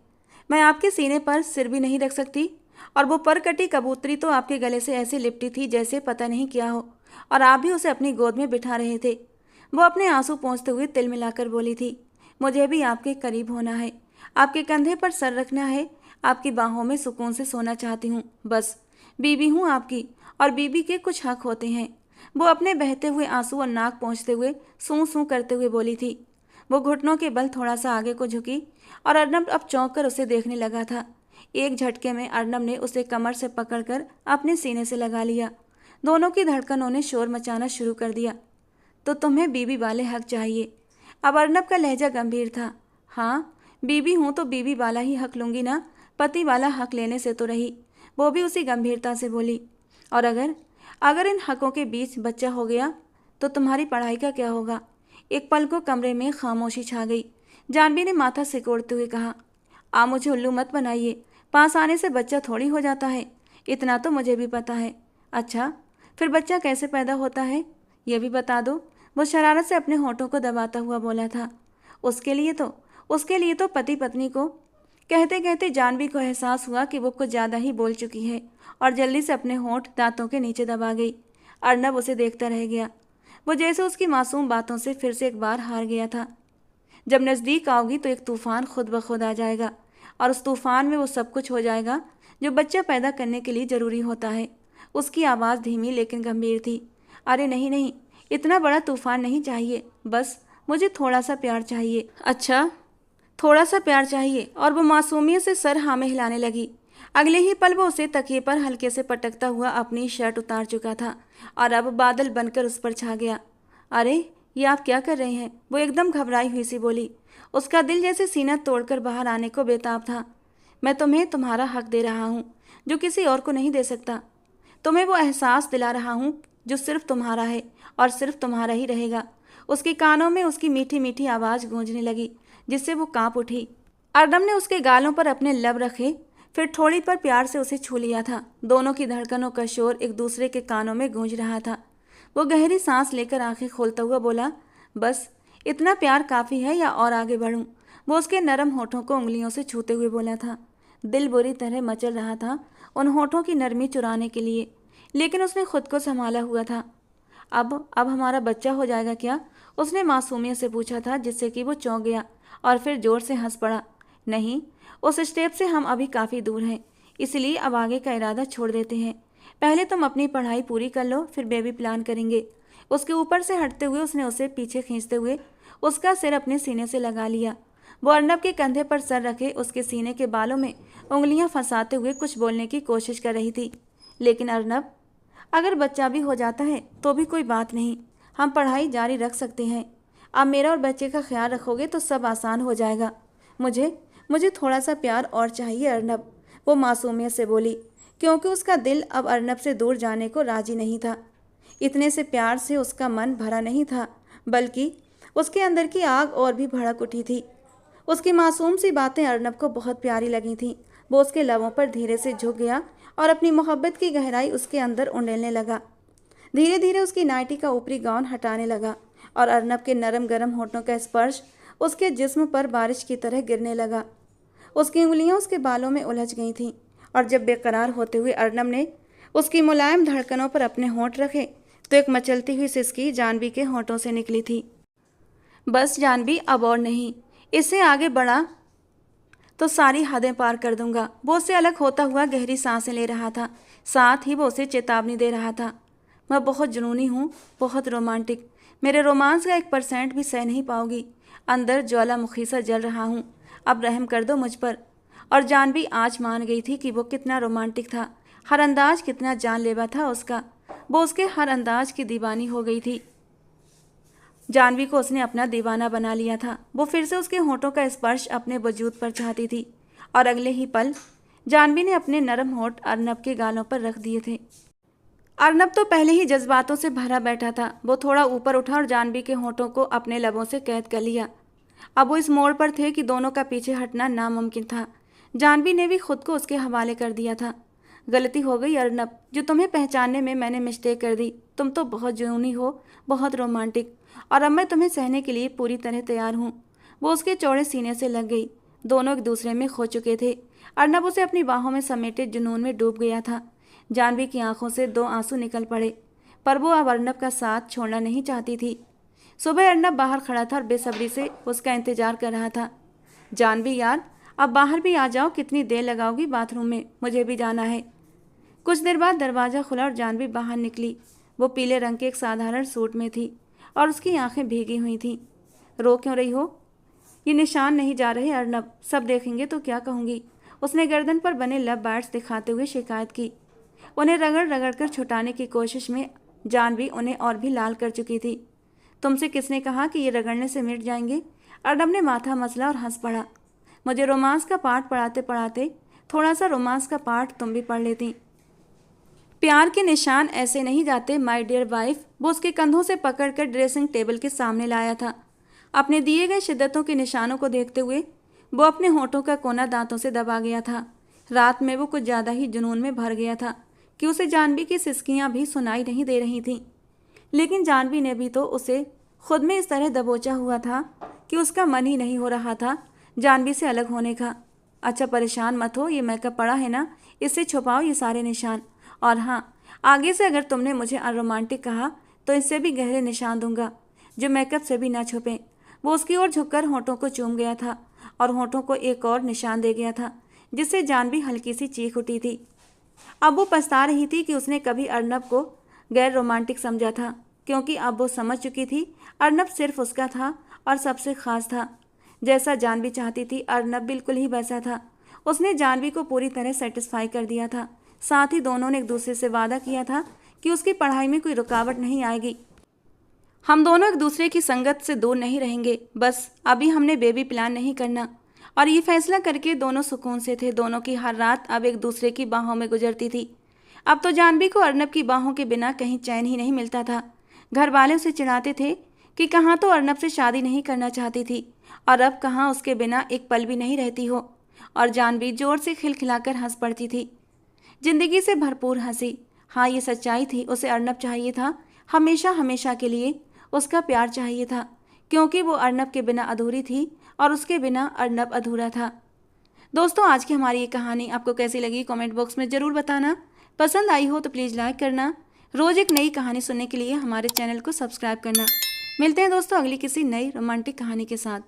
मैं आपके सीने पर सिर भी नहीं रख सकती, और वो परकटी कबूतरी तो आपके गले से ऐसे लिपटी थी जैसे पता नहीं क्या हो, और आप भी उसे अपनी गोद में बिठा रहे थे। वो अपने आंसू पोंछते हुए तिल मिलाकर बोली थी, मुझे भी आपके करीब होना है, आपके कंधे पर सर रखना है, आपकी बाहों में सुकून से सोना चाहती हूँ। बस बीबी हूँ आपकी, और बीबी के कुछ हक होते हैं। वो अपने बहते हुए आंसू और नाक पोंछते हुए सूं सूं करते हुए बोली थी। वो घुटनों के बल थोड़ा सा आगे को झुकी, और अर्नब अब चौंक कर उसे देखने लगा था। एक झटके में अर्नब ने उसे कमर से पकड़कर अपने सीने से लगा लिया। दोनों की धड़कनों ने शोर मचाना शुरू कर दिया। तो तुम्हें बीबी वाले हक चाहिए? अब अर्नब का लहजा गंभीर था। हाँ, बीबी हूँ तो बीबी वाला ही हक लूंगी ना, पति वाला हक लेने से तो रही। वो भी उसी गंभीरता से बोली। और अगर अगर इन हकों के बीच बच्चा हो गया तो तुम्हारी पढ़ाई का क्या होगा? एक पल को कमरे में खामोशी छा गई। जानवी ने माथा सिकोड़ते हुए कहा, आप मुझे उल्लू मत बनाइए, पास आने से बच्चा थोड़ी हो जाता है, इतना तो मुझे भी पता है। अच्छा, फिर बच्चा कैसे पैदा होता है ये भी बता दो। वो शरारत से अपने होठों को दबाता हुआ बोला था। उसके लिए तो पति पत्नी को। कहते कहते जानवी को एहसास हुआ कि वो कुछ ज़्यादा ही बोल चुकी है, और जल्दी से अपने होंठ दांतों के नीचे दबा गई। अर्नब उसे देखता रह गया। वो जैसे उसकी मासूम बातों से फिर से एक बार हार गया था। जब नज़दीक आओगी तो एक तूफान खुद ब खुद आ जाएगा, और उस तूफान में वो सब कुछ हो जाएगा जो बच्चा पैदा करने के लिए ज़रूरी होता है। उसकी आवाज़ धीमी लेकिन गंभीर थी। अरे नहीं नहीं, इतना बड़ा तूफान नहीं चाहिए, बस मुझे थोड़ा सा प्यार चाहिए। अच्छा, थोड़ा सा प्यार चाहिए? और वो मासूमियत से सर हाँ में हिलाने लगी। अगले ही पल वो उसे तकिए पर हल्के से पटकता हुआ अपनी शर्ट उतार चुका था, और अब बादल बनकर उस पर छा गया। अरे ये आप क्या कर रहे हैं? वो एकदम घबराई हुई सी बोली। उसका दिल जैसे सीना तोड़कर बाहर आने को बेताब था। मैं तुम्हें तुम्हारा हक दे रहा हूँ जो किसी और को नहीं दे सकता। तुम्हें वो एहसास दिला रहा हूँ जो सिर्फ तुम्हारा है और सिर्फ तुम्हारा ही रहेगा। उसके कानों में उसकी मीठी मीठी आवाज़ गूंजने लगी, जिससे वो कांप उठी। अर्नब ने उसके गालों पर अपने लब रखे, फिर थोड़ी पर प्यार से उसे छू लिया था। दोनों की धड़कनों का शोर एक दूसरे के कानों में गूंज रहा था। वो गहरी सांस लेकर आंखें खोलता हुआ बोला, बस इतना प्यार काफ़ी है या और आगे बढ़ूं? वो उसके नरम होठों को उंगलियों से छूते हुए बोला था। दिल बुरी तरह मचल रहा था उन होठों की नरमी चुराने के लिए, लेकिन उसने खुद को संभाला हुआ था। अब हमारा बच्चा हो जाएगा क्या? उसने मासूमियत से पूछा था, जिससे कि वो चौंक गया और फिर जोर से हंस पड़ा। नहीं, उस स्टेप से हम अभी काफ़ी दूर हैं, इसलिए अब आगे का इरादा छोड़ देते हैं। पहले तुम अपनी पढ़ाई पूरी कर लो, फिर बेबी प्लान करेंगे। उसके ऊपर से हटते हुए उसने उसे पीछे खींचते हुए उसका सिर अपने सीने से लगा लिया। वो अर्नब के कंधे पर सर रखे उसके सीने के बालों में उंगलियां फंसाते हुए कुछ बोलने की कोशिश कर रही थी। लेकिन अर्नब, अगर बच्चा भी हो जाता है तो भी कोई बात नहीं, हम पढ़ाई जारी रख सकते हैं। आप मेरा और बच्चे का ख्याल रखोगे तो सब आसान हो जाएगा। मुझे थोड़ा सा प्यार और चाहिए अर्नब, वो मासूमियत से बोली, क्योंकि उसका दिल अब अर्नब से दूर जाने को राजी नहीं था। इतने से प्यार से उसका मन भरा नहीं था, बल्कि उसके अंदर की आग और भी भड़क उठी थी। उसकी मासूम सी बातें अर्नब को बहुत प्यारी लगी थीं। वो उसके लबों पर धीरे से झुक गया और अपनी मोहब्बत की गहराई उसके अंदर उंडेलने लगा। धीरे धीरे उसकी नाइटी का ऊपरी गाउन हटाने लगा, और अर्नब के नरम गरम होठों का स्पर्श उसके जिस्म पर बारिश की तरह गिरने लगा। उसकी उंगलियां उसके बालों में उलझ गई थीं, और जब बेकरार होते हुए अर्नब ने उसकी मुलायम धड़कनों पर अपने होंठ रखे तो एक मचलती हुई सिसकी जानवी के होंठों से निकली थी। बस जानवी, अब और नहीं, इससे आगे बढ़ा तो सारी हदें पार कर दूंगा। वो उससे अलग होता हुआ गहरी सांसें ले रहा था, साथ ही वो उसे चेतावनी दे रहा था। मैं बहुत जुनूनी हूँ, बहुत रोमांटिक, मेरे रोमांस का 1% भी सह नहीं पाओगी। अंदर ज्वालामुखी सा जल रहा हूँ, अब रहम कर दो मुझ पर। और जानवी आज मान गई थी कि वो कितना रोमांटिक था, हर अंदाज कितना जानलेवा था उसका। वो उसके हर अंदाज की दीवानी हो गई थी। जानवी को उसने अपना दीवाना बना लिया था। वो फिर से उसके होठों का स्पर्श अपने वजूद पर चाहती थी, और अगले ही पल जानवी ने अपने नरम होठ अर्नब के गालों पर रख दिए थे। अर्नब तो पहले ही जज्बातों से भरा बैठा था। वो थोड़ा ऊपर उठा और जानवी के होठों को अपने लबों से कैद कर लिया। अब वो इस मोड़ पर थे कि दोनों का पीछे हटना नामुमकिन था। जानवी ने भी खुद को उसके हवाले कर दिया था। गलती हो गई अर्नब, जो तुम्हें पहचानने में मैंने मिस्टेक कर दी। तुम तो बहुत जुनूनी हो, बहुत रोमांटिक, और अब मैं तुम्हें सहने के लिए पूरी तरह तैयार हूँ। वो उसके चौड़े सीने से लग गई। दोनों एक दूसरे में खो चुके थे। अर्नब उसे अपनी बाहों में समेटे जुनून में डूब गया था। जानवी की आंखों से 2 आंसू निकल पड़े, पर वो अब अर्नब का साथ छोड़ना नहीं चाहती थी। सुबह अर्नब बाहर खड़ा था और बेसब्री से उसका इंतजार कर रहा था। जानवी यार, अब बाहर भी आ जाओ, कितनी देर लगाओगी बाथरूम में, मुझे भी जाना है। कुछ देर बाद दरवाज़ा खुला और जानवी बाहर निकली। वो पीले रंग के एक साधारण सूट में थी और उसकी आंखें भीगी हुई थीं। रो क्यों रही हो? ये निशान नहीं जा रहे अर्नब, सब देखेंगे तो क्या कहूँगी? उसने गर्दन पर बने लव बार्ड्स दिखाते हुए शिकायत की। उन्हें रगड़ रगड़ कर छुटाने की कोशिश में जानवी उन्हें और भी लाल कर चुकी थी। तुमसे किसने कहा कि ये रगड़ने से मिट जाएंगे? अर्नब ने माथा मसला और हंस पड़ा। मुझे रोमांस का पाठ पढ़ाते पढ़ाते थोड़ा सा रोमांस का पाठ तुम भी पढ़ लेती। प्यार के निशान ऐसे नहीं जाते माय डियर वाइफ। वो उसके कंधों से पकड़कर ड्रेसिंग टेबल के सामने लाया था। अपने दिए गए शिद्दतों के निशानों को देखते हुए वो अपने होठों का कोना दांतों से दबा गया था। रात में वो कुछ ज़्यादा ही जुनून में भर गया था कि उसे जानवी की सिसकियां भी सुनाई नहीं दे रही थीं। लेकिन जानवी ने भी तो उसे खुद में इस तरह दबोचा हुआ था कि उसका मन ही नहीं हो रहा था जानवी से अलग होने का। अच्छा परेशान मत हो, ये मेकअप पड़ा है ना, इससे छुपाओ ये सारे निशान। और हाँ, आगे से अगर तुमने मुझे अरोमांटिक कहा तो इससे भी गहरे निशान दूंगा जो मेकअप से भी ना छुपें। वो उसकी ओर झुककर होठों को चूम गया था और होठों को एक और निशान दे गया था, जिससे जानवी हल्की सी चीख उठी थी। अब वो पछता रही थी कि उसने कभी अर्नब को गैर रोमांटिक समझा था, क्योंकि अब वो समझ चुकी थी अर्नब सिर्फ उसका था और सबसे खास था। जैसा जानवी चाहती थी अर्नब बिल्कुल ही वैसा था। उसने जानवी को पूरी तरह सेटिस्फाई कर दिया था। साथ ही दोनों ने एक दूसरे से वादा किया था कि उसकी पढ़ाई में कोई रुकावट नहीं आएगी। हम दोनों एक दूसरे की संगत से दूर नहीं रहेंगे। बस अभी हमने बेबी प्लान नहीं करना। और ये फैसला करके दोनों सुकून से थे। दोनों की हर रात अब एक दूसरे की बाहों में गुजरती थी। अब तो जानवी को अर्नब की बाहों के बिना कहीं चैन ही नहीं मिलता था। घर वाले उसे चिढ़ाते थे कि कहाँ तो अर्नब से शादी नहीं करना चाहती थी और अब कहाँ उसके बिना एक पल भी नहीं रहती हो। और जानवी जोर से खिलखिलाकर हंस पड़ती थी, जिंदगी से भरपूर हंसी। हाँ, ये सच्चाई थी। उसे अर्नब चाहिए था, हमेशा हमेशा के लिए उसका प्यार चाहिए था, क्योंकि वो अर्नब के बिना अधूरी थी और उसके बिना अर्नब अधूरा था। दोस्तों, आज की हमारी ये कहानी आपको कैसी लगी कमेंट बॉक्स में ज़रूर बताना। पसंद आई हो तो प्लीज़ लाइक करना। रोज़ एक नई कहानी सुनने के लिए हमारे चैनल को सब्सक्राइब करना। मिलते हैं दोस्तों अगली किसी नई रोमांटिक कहानी के साथ।